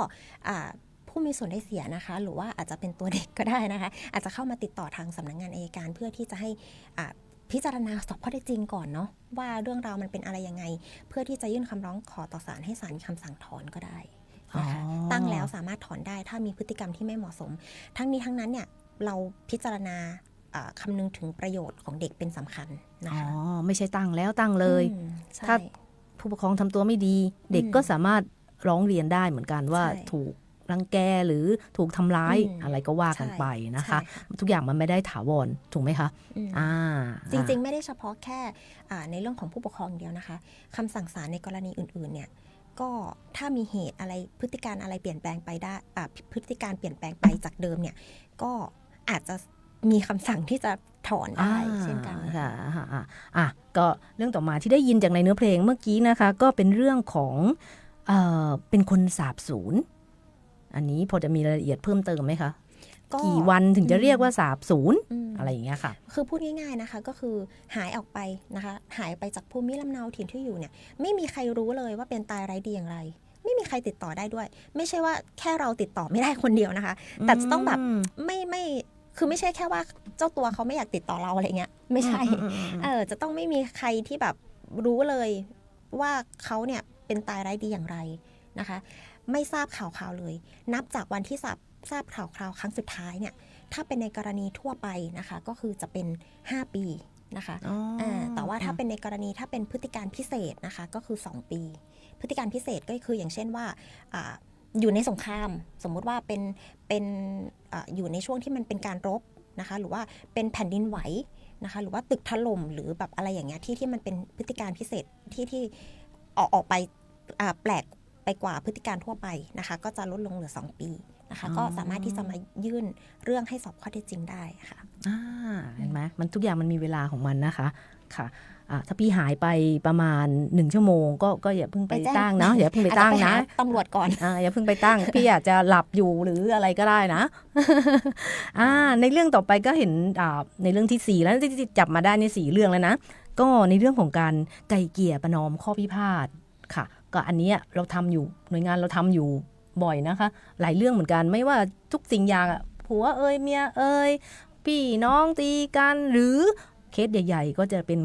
ผู้มีส่วนได้เสียนะคะหรือว่าอาจจะเป็นตัวเด็กก็ได้นะคะอาจจะเข้ามาติดต่อทางสำนักงานอัยการเพื่อที่จะให้พิจารณาสอบข้อเท็จจริงก่อนเนาะว่าเรื่องราวมันเป็นอะไรยังไงเพื่อที่จะยื่นคำร้องขอต่อศาลให้ศาลมีคำสั่งถอนก็ได้นะคะตั้งแล้วสามารถถอนได้ถ้ามีพฤติกรรมที่ไม่เหมาะสมทั้งนี้ทั้งนั้นเนี่ยเราพิจารณาคำนึงถึงประโยชน์ของเด็กเป็นสำคัญนะคะไม่ใช่ตั้งแล้วตั้งเลยถ้าผู้ปกครองทำตัวไม่ดีเด็กก็สามารถร้องเรียนได้เหมือนกันว่าถูกรังแกหรือถูกทำร้ายอะไรก็ว่ากันไปนะคะทุกอย่างมันไม่ได้ถาวรถูกไหมคะจริงๆไม่ได้เฉพาะแค่ในเรื่องของผู้ปกครองเดียวนะคะคำสั่งศาลในกรณีอื่นๆเนี่ยก็ถ้ามีเหตุอะไรพฤติการอะไรเปลี่ยนแปลงไปได้พฤติการเปลี่ยนแปลงไปจากเดิมเนี่ยก็อาจจะมีคำสั่งที่จะถอนได้เช่นกันค่ะก็เรื่องต่อมาที่ได้ยินจากในเนื้อเพลงเมื่อกี้นะคะก็เป็นเรื่องของเป็นคนสาบสูญอันนี้พอจะมีรายละเอียดเพิ่มเติมไหมคะกี่วันถึงจะเรียกว่าสาบสูญอะไรอย่างเงี้ยค่ะคือพูดง่ายๆนะคะก็คือหายออกไปนะคะหายไปจากภูมิลำเนาถิ่นที่อยู่เนี่ยไม่มีใครรู้เลยว่าเป็นตายไร้ดีอย่างไรไม่มีใครติดต่อได้ด้วยไม่ใช่ว่าแค่เราติดต่อไม่ได้คนเดียวนะคะแต่จะต้องแบบไม่คือไม่ใช่แค่ว่าเจ้าตัวเขาไม่อยากติดต่อเราอะไรเงี้ยไม่ใช่จะต้องไม่มีใครที่แบบรู้เลยว่าเขาเนี่ยเป็นตายไร้ดีอย่างไรนะคะไม่ทราบข่าวเลยนับจากวันที่ทราบข่าวคราวครั้งสุดท้ายเนี่ยถ้าเป็นในกรณีทั่วไปนะคะก็คือจะเป็น5 ปีนะคะแต่ว่าถ้าเป็นในกรณีถ้าเป็นพฤติการพิเศษนะคะก็คือ2 ปีพฤติการพิเศษก็คืออย่างเช่นว่าอยู่ในสงครามสมมุติว่าเป็นอยู่ในช่วงที่มันเป็นการรบนะคะหรือว่าเป็นแผ่นดินไหวนะคะหรือว่าตึกถล่มหรือแบบอะไรอย่างเงี้ยที่มันเป็นพฤติการพิเศษที่ออกไปแปลกไปกว่าพฤติการทั่วไปนะคะก็จะลดลงเหลือ2 ปีนะคะก็สามารถที่จะมายื่นเรื่องให้สอบข้อเท็จจริงได้ค่ะเห็นไหมมันทุกอย่างมันมีเวลาของมันนะคะค่ะ ถ้าพี่หายไปประมาณ1ชั่วโมงก็อย่าเพิ่งไปตั้งนะอย่าเพิ่งไปตั้งนะ ตำรวจก่อน อย่าเพิ่งไปตั้ง พี่อาจจะหลับอยู่หรืออะไรก็ได้นะ ในเรื่องต่อไปก็เห็นในเรื่องที่4แล้วที่จับมาได้ใน4เรื่องแล้วนะก็ในเรื่องของการไกล่เกลี่ยประนอมข้อพิพาทค่ะก็อันนี้เราทำอยู่หน่วยงานเราทำอยู่บ่อยนะคะหลายเรื่องเหมือนกันไม่ว่าทุกสิ่งอย่างผัวเอ่ยเมียเอ่ยพี่น้องตีกันหรือเคสใหญ่ๆก็จะเป็น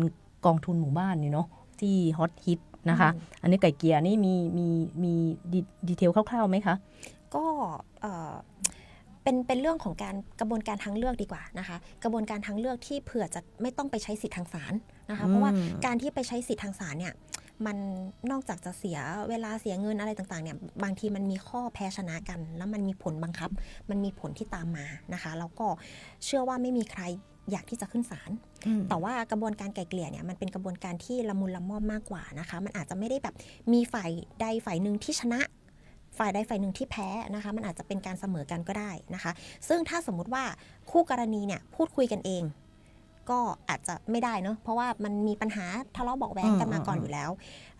กองทุนหมู่บ้านนี่เนาะที่ฮอตฮิตนะคะอันนี้ไก่เกลี่ยนี่มีดีเทลคร่าวๆไหมคะก็เป็นเรื่องของการกระบวนการทางเลือกดีกว่านะคะกระบวนการทางเลือกที่เผื่อจะไม่ต้องไปใช้สิทธิทางศาลนะคะเพราะว่าการที่ไปใช้สิทธิทางศาลเนี่ยมันนอกจากจะเสียเวลาเสียเงินอะไรต่างๆเนี่ยบางทีมันมีข้อแพ้ชนะกันแล้วมันมีผลบังคับมันมีผลที่ตามมานะคะแล้วก็เชื่อว่าไม่มีใครอยากที่จะขึ้นศาลแต่ว่ากระบวนการไกล่เกลี่ยเนี่ยมันเป็นกระบวนการที่ละมุนละม่อมมากกว่านะคะมันอาจจะไม่ได้แบบมีฝ่ายใดฝ่ายหนึ่งที่ชนะฝ่ายใดฝ่ายหนึ่งที่แพ้นะคะมันอาจจะเป็นการเสมอกันก็ได้นะคะซึ่งถ้าสมมุติว่าคู่กรณีเนี่ยพูดคุยกันเองก็อาจจะไม่ได้เนาะเพราะว่ามันมีปัญหาทะเลาะเบาะแว้งกันมาก่อนอยู่แล้ว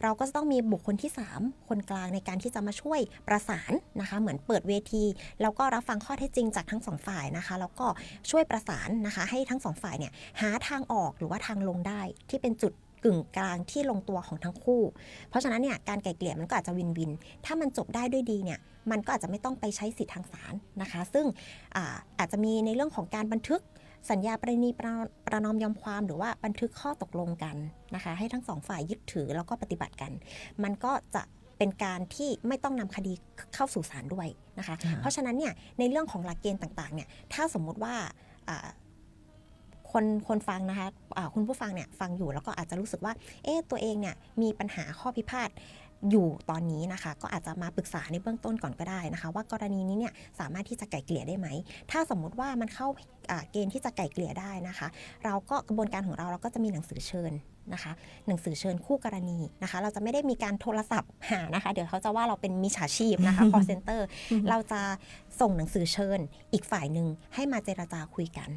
เราก็จะต้องมีบุคคลที่3คนกลางในการที่จะมาช่วยประสานนะคะเหมือนเปิดเวทีแล้วก็รับฟังข้อเท็จจริงจากทั้ง2ฝ่ายนะคะแล้วก็ช่วยประสานนะคะให้ทั้ง2ฝ่ายเนี่ยหาทางออกหรือว่าทางลงได้ที่เป็นจุดกึ่งกลางที่ลงตัวของทั้งคู่เพราะฉะนั้นเนี่ยการไกล่เกลี่ยมันก็อาจจะวินวินถ้ามันจบได้ด้วยดีเนี่ยมันก็อาจจะไม่ต้องไปใช้สิทธิทางศาลนะคะซึ่งอาจจะมีในเรื่องของการบันทึกสัญญาประนีประนอมยอมความหรือว่าบันทึกข้อตกลงกันนะคะให้ทั้ง2ฝ่ายยึดถือแล้วก็ปฏิบัติกันมันก็จะเป็นการที่ไม่ต้องนำคดีเข้าสู่ศาลด้วยนะคะเพราะฉะนั้นเนี่ยในเรื่องของหลักเกณฑ์ต่างๆเนี่ยถ้าสมมุติว่าคนฟังนะคะคุณผู้ฟังเนี่ยฟังอยู่แล้วก็อาจจะรู้สึกว่าตัวเองเนี่ยมีปัญหาข้อพิพาทอยู่ตอนนี้นะคะก็อาจจะมาปรึกษาในเบื้องต้นก่อนก็ได้นะคะว่ากรณีนี้เนี่ยสามารถที่จะไกล่เกลี่ยได้ไหมถ้าสมมุติว่ามันเข้าเกณฑ์ที่จะไกล่เกลี่ยได้นะคะเราก็กระบวนการของเราก็จะมีหนังสือเชิญนะคะหนังสือเชิญคู่กรณีนะคะเราจะไม่ได้มีการโทรศัพท์หานะคะเดี๋ยวเขาจะว่าเราเป็นมิจฉาชีพนะคะ call center เราจะส่งหนังสือเชิญอีกฝ่ายหนึ่งให้มาเจรจาคุยกัน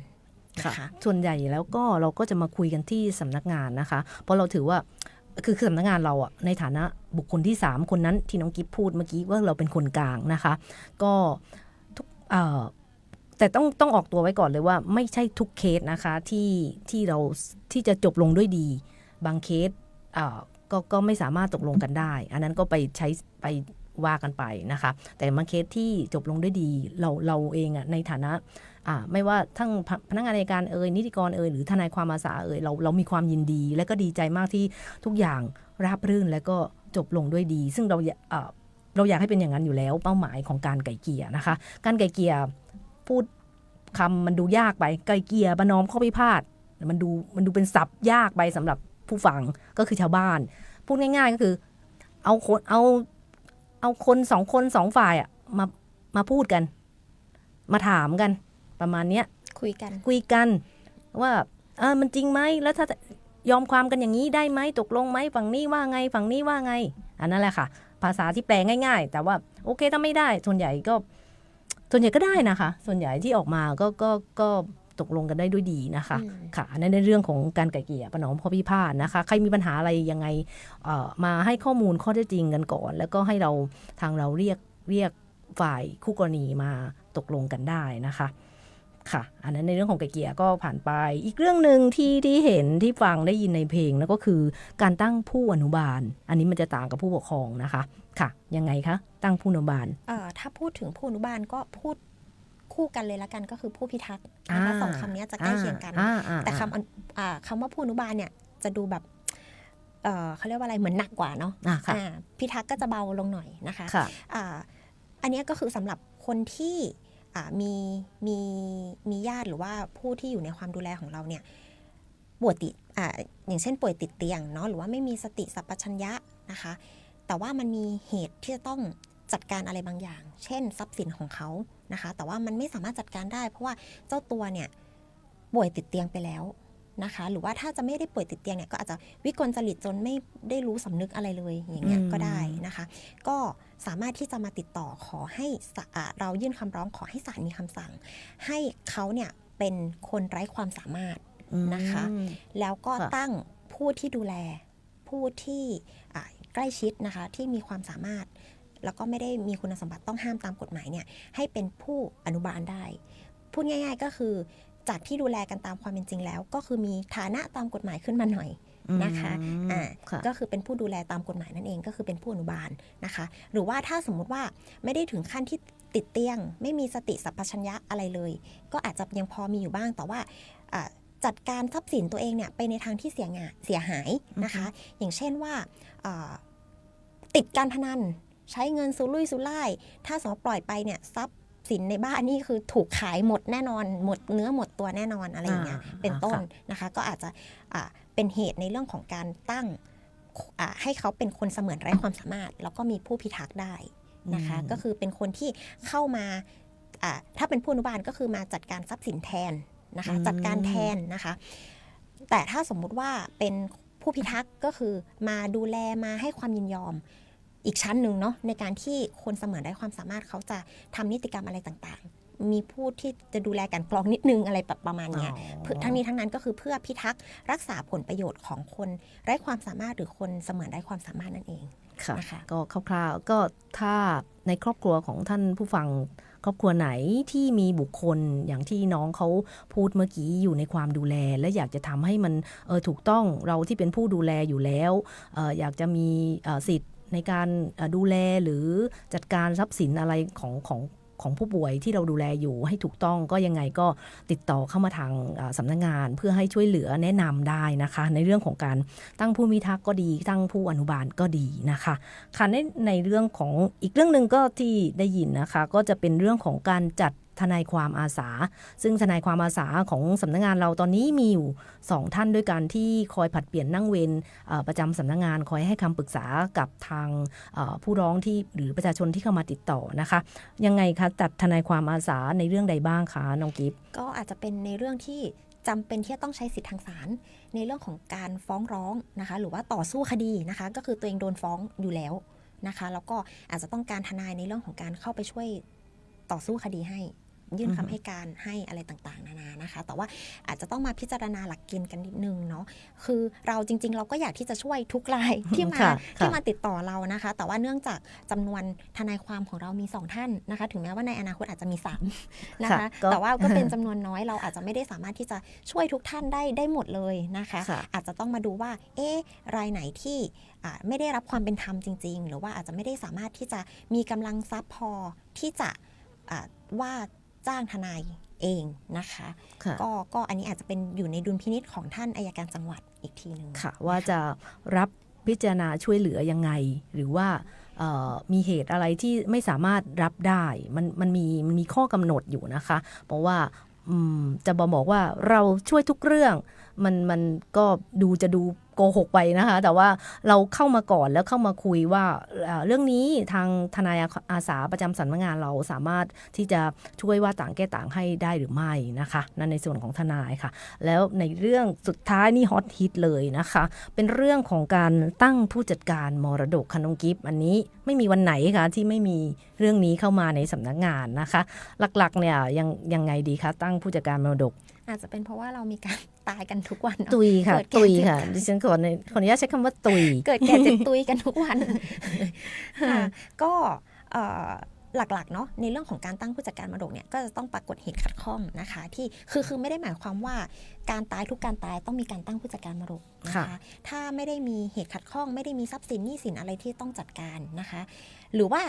ค่ะส่วนใหญ่แล้วก็เราก็จะมาคุยกันที่สำนักงานนะคะเพราะเราถือว่าคือสำนักงานเราในฐานะบุคคลที่3คนนั้นที่น้องกิฟพูดเมื่อกี้ว่าเราเป็นคนกลางนะคะก็ทุกแต่ต้องออกตัวไว้ก่อนเลยว่าไม่ใช่ทุกเคสนะคะที่จะจบลงด้วยดีบางเคสก็ไม่สามารถตกลงกันได้อันนั้นก็ไปว่ากันไปนะคะแต่บางเคสที่จบลงด้วยดีเราเองในฐานะไม่ว่าทั้งพนักงานอัยการนิติกรหรือทนายความอาสาเรามีความยินดีและก็ดีใจมากที่ทุกอย่างราบรื่นและก็จบลงด้วยดีซึ่งเราอยากให้เป็นอย่างนั้นอยู่แล้วเป้าหมายของการไกล่เกลี่ยนะคะการไกล่เกลี่ยพูดคำมันดูยากไปไกล่เกลี่ยประนอมข้อพิพาทมันดูเป็นศัพท์ยากไปสำหรับผู้ฟังก็คือชาวบ้านพูดง่ายๆก็คือเอาคน2คน2ฝ่ายมาพูดกันมาถามกันประมาณนี้คุยกันว่ามันจริงไหมแล้วถ้ายอมความกันอย่างนี้ได้ไหมตกลงไหมฝั่งนี้ว่าไงฝั่งนี้ว่าไงอันนั้นแหละค่ะภาษาที่แปลง่ายๆแต่ว่าโอเคถ้าไม่ได้ส่วนใหญ่ก็ได้นะคะส่วนใหญ่ที่ออกมาก็ตกลงกันได้ด้วยดีนะคะค่ะในเรื่องของการไกล่เกลี่ยประนอมข้อพิพาทนะคะใครมีปัญหาอะไรยังไงมาให้ข้อมูลข้อเท็จจริงกันก่อนแล้วก็ให้ทางเราเรียกฝ่ายคู่กรณีมาตกลงกันได้นะคะค่ะอันนั้นในเรื่องของไกล่เกลี่ยก็ผ่านไปอีกเรื่องนึงที่เห็นที่ฟังได้ยินในเพลงแล้วก็คือการตั้งผู้อนุบาลอันนี้มันจะต่างกับผู้ปกครองนะคะค่ะยังไงคะตั้งผู้อนุบาลถ้าพูดถึงผู้อนุบาลก็พูดคู่กันเลยละกันก็คือผู้พิทักษ์นะคะสองคำนี้จะใกล้เคียงกันแต่คำว่าผู้อนุบาลเนี่ยจะดูแบบเขาเรียกว่าอะไรเหมือนหนักกว่าเนาะพิทักษ์ก็จะเบาลงหน่อยนะคะอันนี้ก็คือสำหรับคนที่มีญาติหรือว่าผู้ที่อยู่ในความดูแลของเราเนี่ยป่วยอย่างเช่นป่วยติดเตียงเนาะหรือว่าไม่มีสติสัมปชัญญะนะคะแต่ว่ามันมีเหตุที่จะต้องจัดการอะไรบางอย่างเช่นทรัพย์สินของเขานะคะแต่ว่ามันไม่สามารถจัดการได้เพราะว่าเจ้าตัวเนี่ยป่วยติดเตียงไปแล้วนะคะหรือว่าถ้าจะไม่ได้ป่วยติดเตียงเนี่ยก็อาจจะวิกลจริตจนไม่ได้รู้สำนึกอะไรเลยอย่างเงี้ยก็ได้นะคะก็สามารถที่จะมาติดต่อขอให้เรายื่นคำร้องขอให้ศาลมีคำสั่งให้เขาเนี่ยเป็นคนไร้ความสามารถนะคะแล้วก็ตั้งผ ผู้ที่ดูแลผู้ที่ใกล้ชิดนะคะที่มีความสามารถแล้วก็ไม่ได้มีคุณสมบัติต้องห้ามตามกฎหมายเนี่ยให้เป็นผู้อนุบาลได้พูดง่ายๆก็คือจากที่ดูแลกันตามความเป็นจริงแล้วก็คือมีฐานะตามกฎหมายขึ้นมาหน่อยนะคะก็คือเป็นผู้ดูแลตามกฎหมายนั่นเองก็คือเป็นผู้อนุบาลนะคะหรือว่าถ้าสมมุติว่าไม่ได้ถึงขั้นที่ติดเตียงไม่มีสติสัมปชัญญะอะไรเลยก็อาจจะยังพอมีอยู่บ้างแต่ว่าจัดการทรัพย์สินตัวเองเนี่ยไปในทางที่เสียหายนะคะอย่างเช่นว่าติดการพนันใช้เงินสุรุ่ยสุร่ายถ้าสมมติปล่อยไปเนี่ยทรัพย์สินในบ้านนี่คือถูกขายหมดแน่นอนหมดเนื้อหมดตัวแน่นอนอะไรอย่างเงี้ยเป็นต้นนะคะก็อาจจะเป็นเหตุในเรื่องของการตั้งให้เขาเป็นคนเสมือนไร้ความสามารถแล้วก็มีผู้พิทักษ์ได้นะคะก็คือเป็นคนที่เข้ามาถ้าเป็นผู้อนุบาลก็คือมาจัดการทรัพย์สินแทนนะคะจัดการแทนนะคะแต่ถ้าสมมุติว่าเป็นผู้พิทักษ์ก็คือมาดูแลมาให้ความยินยอมอีกชั้นหนึ่งเนาะในการที่คนเสมือนไร้ความสามารถเขาจะทำนิติกรรมอะไรต่างๆมีผู้ที่จะดูแลกันกรองนิดนึงอะไรประมาณนี้ทั้งนี้ทั้งนั้นก็คือเพื่อพิทักษ์รักษาผลประโยชน์ของคนไร้ความสามารถหรือคนเสมือนไร้ความสามารถนั่นเองค่ะก็คร่าวๆก็ถ้าในครอบครัวของท่านผู้ฟังครอบครัวไหนที่มีบุคคลอย่างที่น้องเขาพูดเมื่อกี้อยู่ในความดูแลและอยากจะทำให้มันถูกต้องเราที่เป็นผู้ดูแลอยู่แล้วอยากจะมีสิทธิ์ในการดูแลหรือจัดการทรัพย์สินอะไรของผู้ป่วยที่เราดูแลอยู่ให้ถูกต้องก็ยังไงก็ติดต่อเข้ามาทางสำนักงานเพื่อให้ช่วยเหลือแนะนำได้นะคะในเรื่องของการตั้งผู้พิทักษ์ก็ดีตั้งผู้อนุบาลก็ดีนะคะค่ะในเรื่องของอีกเรื่องนึงก็ที่ได้ยินนะคะก็จะเป็นเรื่องของการจัดทนายความอาสาซึ่งทนายความอาสาของสำนักงานเราตอนนี้มีอยู่2ท่านด้วยกันที่คอยผลัดเปลี่ยนนั่งเวรประจำสำนักงานคอยให้คำปรึกษากับทางผู้ร้องที่หรือประชาชนที่เข้ามาติดต่อนะคะยังไงคะจัดทนายความอาสาในเรื่องใดบ้างคะน้องกิฟต์ก็อาจจะเป็นในเรื่องที่จำเป็นที่จะต้องใช้สิทธิทางศาลในเรื่องของการฟ้องร้องนะคะหรือว่าต่อสู้คดีนะคะก็คือตัวเองโดนฟ้องอยู่แล้วนะคะแล้วก็อาจจะต้องการทนายในเรื่องของการเข้าไปช่วยต่อสู้คดีให้ยื่นคำให้การให้อะไรต่างๆนานานะคะแต่ว่าอาจจะต้องมาพิจารณาหลักเกณฑ์กันนิดนึงเนาะคือเราจริงๆเราก็อยากที่จะช่วยทุกรายที่มาติดต่อเรานะคะแต่ว่าเนื่องจากจำนวนทนายความของเรามี2ท่านนะคะถึงแม้ว่าในอนาคตอาจจะมี3นะคะแต่ว่าก็เป็นจำนวนน้อยเราอาจจะไม่ได้สามารถที่จะช่วยทุกท่านได้หมดเลยนะคะอาจจะต้องมาดูว่ารายไหนที่ไม่ได้รับความเป็นธรรมจริงๆหรือว่าอาจจะไม่ได้สามารถที่จะมีกำลังทรัพย์พอที่จะว่าจ้างทนายเองนะคะก็อันนี้อาจจะเป็นอยู่ในดุลพินิจของท่านอัยการจังหวัดอีกทีนึงค่ะว่าจะรับพิจารณาช่วยเหลือยังไงหรือว่ามีเหตุอะไรที่ไม่สามารถรับได้มันมีข้อกำหนดอยู่นะคะเพราะว่าจะบอกว่าเราช่วยทุกเรื่องมันก็จะดูโกหกไปนะคะแต่ว่าเราเข้ามาก่อนแล้วเข้ามาคุยว่าเรื่องนี้ทางทนายอาสาประจำสำนักงานเราสามารถที่จะช่วยว่าต่างแก้ต่างให้ได้หรือไม่นะคะนั่นในส่วนของทนายค่ะแล้วในเรื่องสุดท้ายนี่ฮอตฮิตเลยนะคะเป็นเรื่องของการตั้งผู้จัดการมรดกค่ะน้องกิฟต์อันนี้ไม่มีวันไหนค่ะที่ไม่มีเรื่องนี้เข้ามาในสำนักงานนะคะหลักๆเนี่ยยังไงดีคะตั้งผู้จัดการมรดกอาจจะเป็นเพราะว่าเรามีการตายกันทุกวันตุยค่ะดิฉันขออนุญาตใช้คำว่าตุยเกิดแก่เจ็บตุยกันทุกวันก็หลักๆเนาะในเรื่องของการตั้งผู้จัดการมรดกเนี่ยก็จะต้องปรากฏเหตุขัดข้องนะคะที่คือไม่ได้หมายความว่าการตายทุกการตายต้องมีการตั้งผู้จัดการมรดกนะคะถ้าไม่ได้มีเหตุขัดข้องไม่ได้มีทรัพย์สินหนี้สินอะไรที่ต้องจัดการนะคะหรือว่า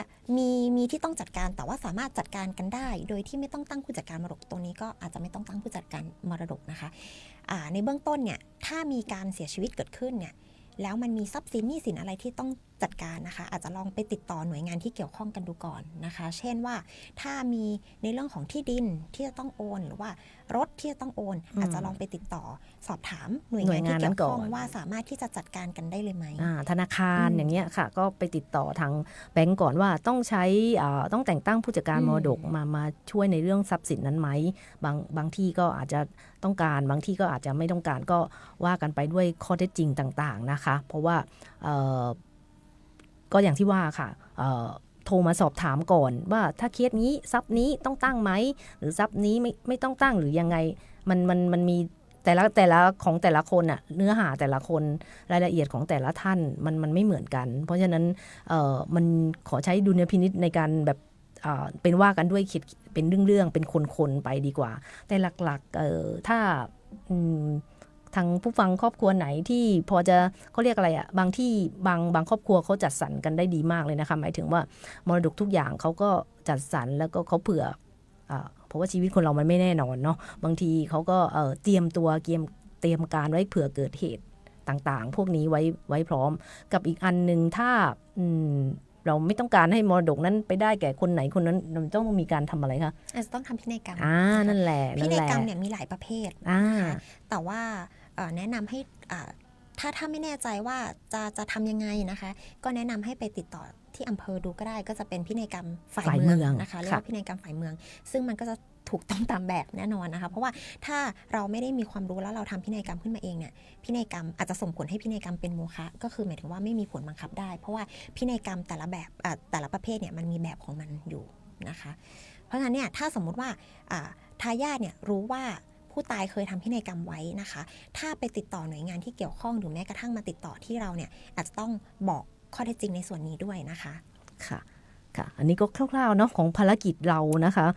มีที่ต้องจัดการแต่ว่าสามารถจัดการกันได้โดยที่ไม่ต้องตั้งผู้จัดการมรดกตรงนี้ก็อาจจะไม่ต้องตั้งผู้จัดการมรดกนะคะในเบื้องต้นเนี่ยถ้ามีการเสียชีวิตเกิดขึ้นเนี่ยแล้วมันมีทรัพย์สินหนี้สินอะไรที่ต้องจัดการนะคะอาจจะลองไปติดต่อหน่วยงานที่เกี่ยวข้องกันดูก่อนนะคะเช่นว่าถ้ามีในเรื่องของที่ดินที่จะต้องโอนหรือว่ารถที่จะต้องโอนอาจจะลองไปติดต่อสอบถามหน่วยงานที่เกี่ยวข้องว่าสามารถที่จะจัดการกันได้เลยไหมธนาคารอย่างเงี้ยค่ะก็ไปติดต่อทางแบงก์ก่อนว่าต้องใช้ต้องแต่งตั้งผู้จัดการมรดกมาช่วยในเรื่องทรัพย์สินนั้นไหมบางที่ก็อาจจะต้องการบางที่ก็อาจจะไม่ต้องการก็ว่ากันไปด้วยข้อเท็จจริงต่างๆนะคะเพราะว่าก็อย่างที่ว่าค่ะโทรมาสอบถามก่อนว่าถ้าเคสนี้ทรัพย์นี้ต้องตั้งไหมหรือทรัพย์นี้ไม่ต้องตั้งหรือยังไงมันมี แต่ละของแต่ละคนอะเนื้อหาแต่ละคนรายละเอียดของแต่ละท่านมันไม่เหมือนกันเพราะฉะนั้นมันขอใช้ดุลยพินิจในการแบบเป็นว่ากันด้วยคิดเป็นเรื่องเป็นคนๆไปดีกว่าแต่หลักๆถ้าทางผู้ฟังครอบครัวไหนที่พอจะเขาเรียกอะไรบางที่บางครอบครัวเขาจัดสรรกันได้ดีมากเลยนะคะหมายถึงว่ามรดกทุกอย่างเขาก็จัดสรรแล้วก็เขาเผื่อเพราะว่าชีวิตคนเรามันไม่แน่นอนเนาะบางทีเขาก็เตรียมการไว้เผื่อเกิดเหตุต่างๆพวกนี้ไว้พร้อมกับอีกอันนึงถ้าเราไม่ต้องการให้มรดกนั้นไปได้แก่คนไหนคนนั้นเราต้องมีการทำอะไรคะอาจจะต้องทำพินัยกรรมนั่นแหละพินัยกรรมเนี่ยมีหลายประเภทแต่ว่าแนะนำให้ถ้าไม่แน่ใจว่าจะทำยังไงนะคะก็แนะนำให้ไปติดต่อที่อำเภอดูก็ได้ก็จะเป็นพินัยกรรมฝ่ายเมืองนะคะเรียกว่าพินัยกรรมฝ่ายเมืองซึ่งมันก็จะถูกต้องตามแบบแน่นอนนะคะเพราะว่าถ้าเราไม่ได้มีความรู้แล้วเราทำพินัยกรรมขึ้นมาเองเนี่ยพินัยกรรมอาจจะส่งผลให้พินัยกรรมเป็นโมฆะก็คือหมายถึงว่าไม่มีผลบังคับได้เพราะว่าพินัยกรรมแต่ละแบบแต่ละประเภทเนี่ยมันมีแบบของมันอยู่นะคะเพราะฉะนั้นเนี่ยถ้าสมมุติว่าทายาทเนี่ยรู้ว่าผู้ตายเคยทำพินัยกรรมไว้นะคะถ้าไปติดต่อหน่วยงานที่เกี่ยวข้องหรือแม้กระทั่งมาติดต่อที่เราเนี่ยอาจจะต้องบอกข้อเท็จจริงในส่วนนี้ด้วยนะคะค่ะอันนี้ก็คร่าวๆเนาะของภารกิจเรานะคะ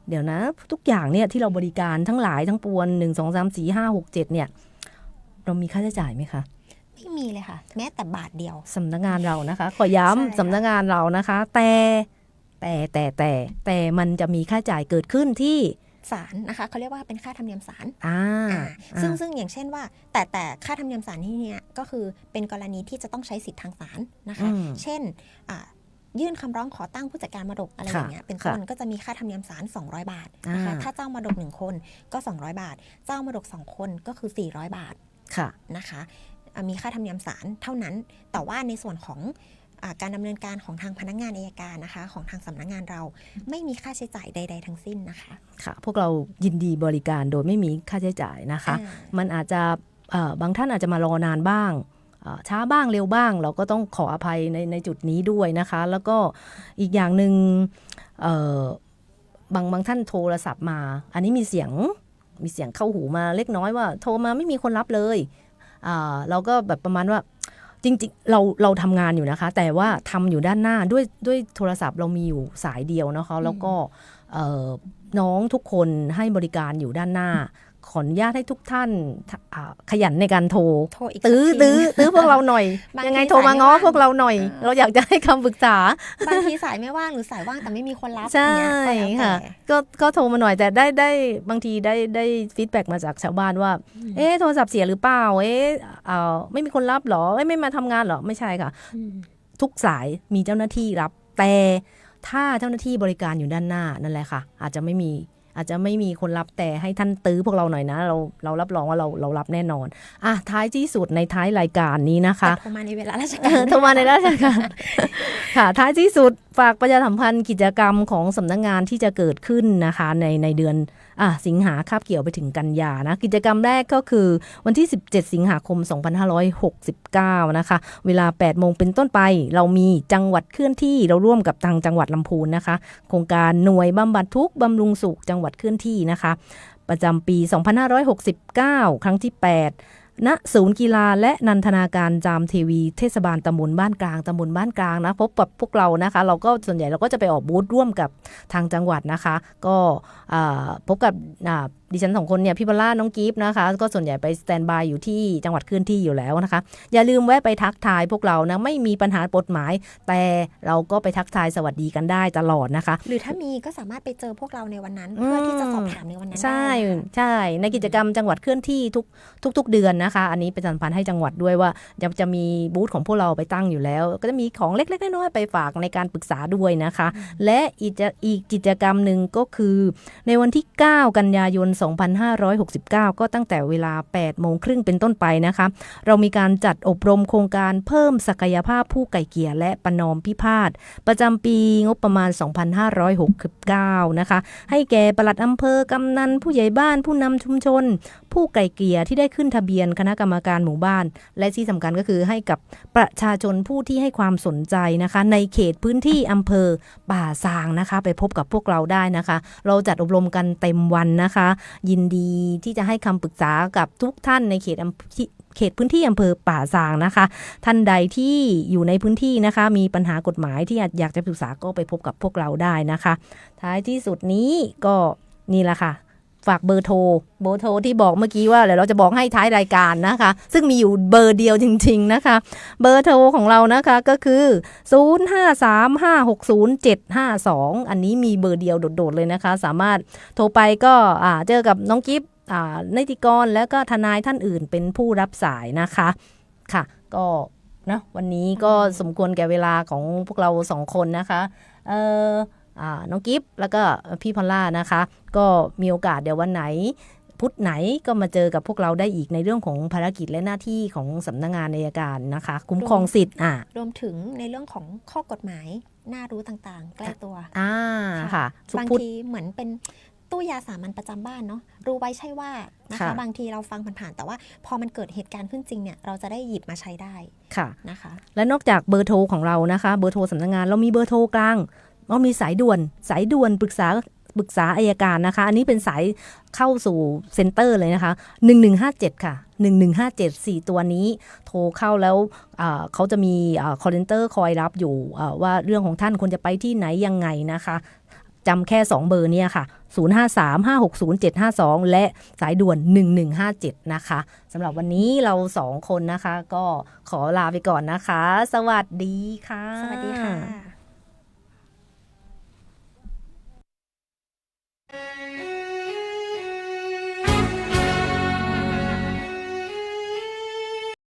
เดี๋ยวนะทุกอย่างเนี่ยที่เราบริการทั้งหลายทั้งปวง1 2 3 4 5 6 7เนี่ยเรามีค่าใช้จ่ายไหมคะไม่มีเลยค่ะแม้แต่บาทเดียวสำนักงานเรานะคะขอย้ำสำนักงานเรานะคะแต่มันจะมีค่าใช้จ่ายเกิดขึ้นที่ศาลนะคะเขาเรียกว่าเป็นค่าธรรมเนียมศาลซึ่งอย่างเช่นว่าแต่ค่าธรรมเนียมศาลที่นี้ก็คือเป็นกรณีที่จะต้องใช้สิทธิ์ทางศาลนะคะเช่นยื่นคำร้องขอตั้งผู้จัดการมรดกอะไรอย่างเงี้ยเป็นต้นก็จะมีค่าธรรมเนียมศาล200 บาทนะคะถ้าเจ้ามรดก1คนก็200 บาทเจ้ามรดก2คนก็คือ400 บาทนะคะมีค่าธรรมเนียมศาลเท่านั้นแต่ว่าในส่วนของการดำเนินการของทางพนักงานอัยการนะคะของทางสำนักงานเราไม่มีค่าใช้จ่ายใดๆทั้งสิ้นนะคะค่ะพวกเรายินดีบริการโดยไม่มีค่าใช้จ่ายนะคะมันอาจจะบางท่านอาจจะมารอนานบ้างช้าบ้างเร็วบ้างเราก็ต้องขออภัยในจุดนี้ด้วยนะคะแล้วก็อีกอย่างหนึ่งบางท่านโทรศัพท์มาอันนี้มีเสียงเข้าหูมาเล็กน้อยว่าโทรมาไม่มีคนรับเลยเราก็แบบประมาณว่าจริงๆเราทำงานอยู่นะคะแต่ว่าทำอยู่ด้านหน้าด้วยโทรศัพท์เรามีอยู่สายเดียวนะคะแล้วก็น้องทุกคนให้บริการอยู่ด้านหน้าขออนุญาตให้ทุกท่านขยันในการโทรตื้อพวกเราหน่อยยังไงโทรมาง้อพวกเราหน่อยเราอยากจะให้คำปรึกษาบางทีสายไม่ว่างหรือสายว่างแต่ไม่มีคนรับใช่ค่ะก็โทรมาหน่อยแต่ได้บางทีได้ฟีดแบ็กมาจากชาวบ้านว่าโทรศัพท์เสียหรือเปล่าไม่มีคนรับหรอไม่มาทำงานหรอไม่ใช่ค่ะทุกสายมีเจ้าหน้าที่รับแต่ถ้าเจ้าหน้าที่บริการอยู่ด้านหน้านั่นแหละค่ะอาจจะไม่มีคนรับแต่ให้ท่านตื้อพวกเราหน่อยนะเรารับรองว่าเรารับแน่นอนท้ายที่สุดในท้ายรายการนี้นะคะโทรมาในเวลาราชการโทรมาในราชการค่ะท้ายที่สุดฝากประชาสัมพันธ์กิจกรรมของสำนักงานที่จะเกิดขึ้นนะคะในเดือนสิงหาคาบเกี่ยวไปถึงกันยานะกิจกรรมแรกก็คือวันที่17สิงหาคม2569นะคะเวลา 8 โมงเป็นต้นไปเรามีจังหวัดเคลื่อนที่เราร่วมกับทางจังหวัดลำพูนนะคะโครงการหน่วยบำบัดทุกข์บำรุงสุขจังหวัดเคลื่อนที่นะคะประจำปี2569ครั้งที่ 8ณศูนย์กีฬาและนันทนาการจามเทวีเทศบาลตำบลบ้านกลางนะพบกับพวกเรานะคะเราก็ส่วนใหญ่เราก็จะไปออกบูธร่วมกับทางจังหวัดนะคะก็พบกับดิฉัน2คนเนี่ยพี่บลล่าน้องกิฟต์นะคะก็ส่วนใหญ่ไปสแตนบายอยู่ที่จังหวัดเคลื่อนที่อยู่แล้วนะคะอย่าลืมแวะไปทักทายพวกเรานะไม่มีปัญหากฎหมายแต่เราก็ไปทักทายสวัสดีกันได้ตลอดนะคะหรือถ้ามีก็สามารถไปเจอพวกเราในวันนั้นเพื่อที่จะสอบถามในวันนั้นใช่ในกิจกรรมจังหวัดเคลื่อนที่ทุกเดือนนะคะอันนี้เป็นสัมพันธ์ให้จังหวัดด้วยว่าจะมีบูธของพวกเราไปตั้งอยู่แล้วก็จะมีของเล็กๆน้อยๆไปฝากในการปรึกษาด้วยนะคะและอีกกิจกรรมนึงก็คือในวันที่9กันยายน2569ก็ตั้งแต่เวลา 8 โมงครึ่งเป็นต้นไปนะคะเรามีการจัดอบรมโครงการเพิ่มศักยภาพผู้ไกล่เกลี่ยและประนอมพิพาทประจำปีงบประมาณ2569นะคะให้แก่ปลัดอำเภอกำนันผู้ใหญ่บ้านผู้นำชุมชนผู้ไกล่เกลี่ยที่ได้ขึ้นทะเบียนคณะกรรมการหมู่บ้านและที่สำคัญก็คือให้กับประชาชนผู้ที่ให้ความสนใจนะคะในเขตพื้นที่อำเภอป่าซางนะคะไปพบกับพวกเราได้นะคะเราจัดอบรมกันเต็มวันนะคะ ยินดีที่จะให้คำปรึกษากับทุกท่านในเขตพื้นที่อำเภอป่าซางนะคะท่านใดที่อยู่ในพื้นที่นะคะมีปัญหากฎหมายที่อยากจะปรึกษาก็ไปพบกับพวกเราได้นะคะท้ายที่สุดนี้ก็นี่แหละค่ะฝากเบอร์โทรที่บอกเมื่อกี้ว่าเดี๋ยวเราจะบอกให้ท้ายรายการนะคะซึ่งมีอยู่เบอร์เดียวจริงๆนะคะเบอร์โทรของเรานะคะก็คือ0535607752อันนี้มีเบอร์เดียวโดดๆเลยนะคะสามารถโทรไปก็เจอกับน้องกิฟต์นิติกรแล้วก็ทนายท่านอื่นเป็นผู้รับสายนะคะค่ะก็นะวันนี้ก็สมควรแก่เวลาของพวกเรา2คนนะคะน้องกิฟต์แล้วก็พี่พอลล่านะคะก็มีโอกาสเดี๋ยววันไหนพุธไหนก็มาเจอกับพวกเราได้อีกในเรื่องของภารกิจและหน้าที่ของสำนักงานอัยการนะคะคุ้มครองสิทธิ์รวมถึงในเรื่องของข้อกฎหมายน่ารู้ต่างๆใกล้ตัวค่ะบางทีเหมือนเป็นตู้ยาสามัญประจำบ้านเนาะรู้ไว้ใช่ว่านะคะบางทีเราฟังผ่านๆแต่ว่าพอมันเกิดเหตุการณ์ขึ้นจริงเนี่ยเราจะได้หยิบมาใช้ได้ค่ะนะคะและนอกจากเบอร์โทรของเรานะคะเบอร์โทรสำนักงานเรามีเบอร์โทรกลางเรามีสายด่วนปรึกษาอัยการนะคะอันนี้เป็นสายเข้าสู่เซ็นเตอร์เลยนะคะ1157ค่ะ1157 4ตัวนี้โทรเข้าแล้วเขาจะมีคอลเซ็นเตอร์คอยรับอยู่ว่าเรื่องของท่านควรจะไปที่ไหนยังไงนะคะจำแค่2เบอร์เนี่ยค่ะ0535607752และสายด่วน1157นะคะสำหรับวันนี้เรา2คนนะคะก็ขอลาไปก่อนนะคะสวัสดีค่ะสวัสดีค่ะ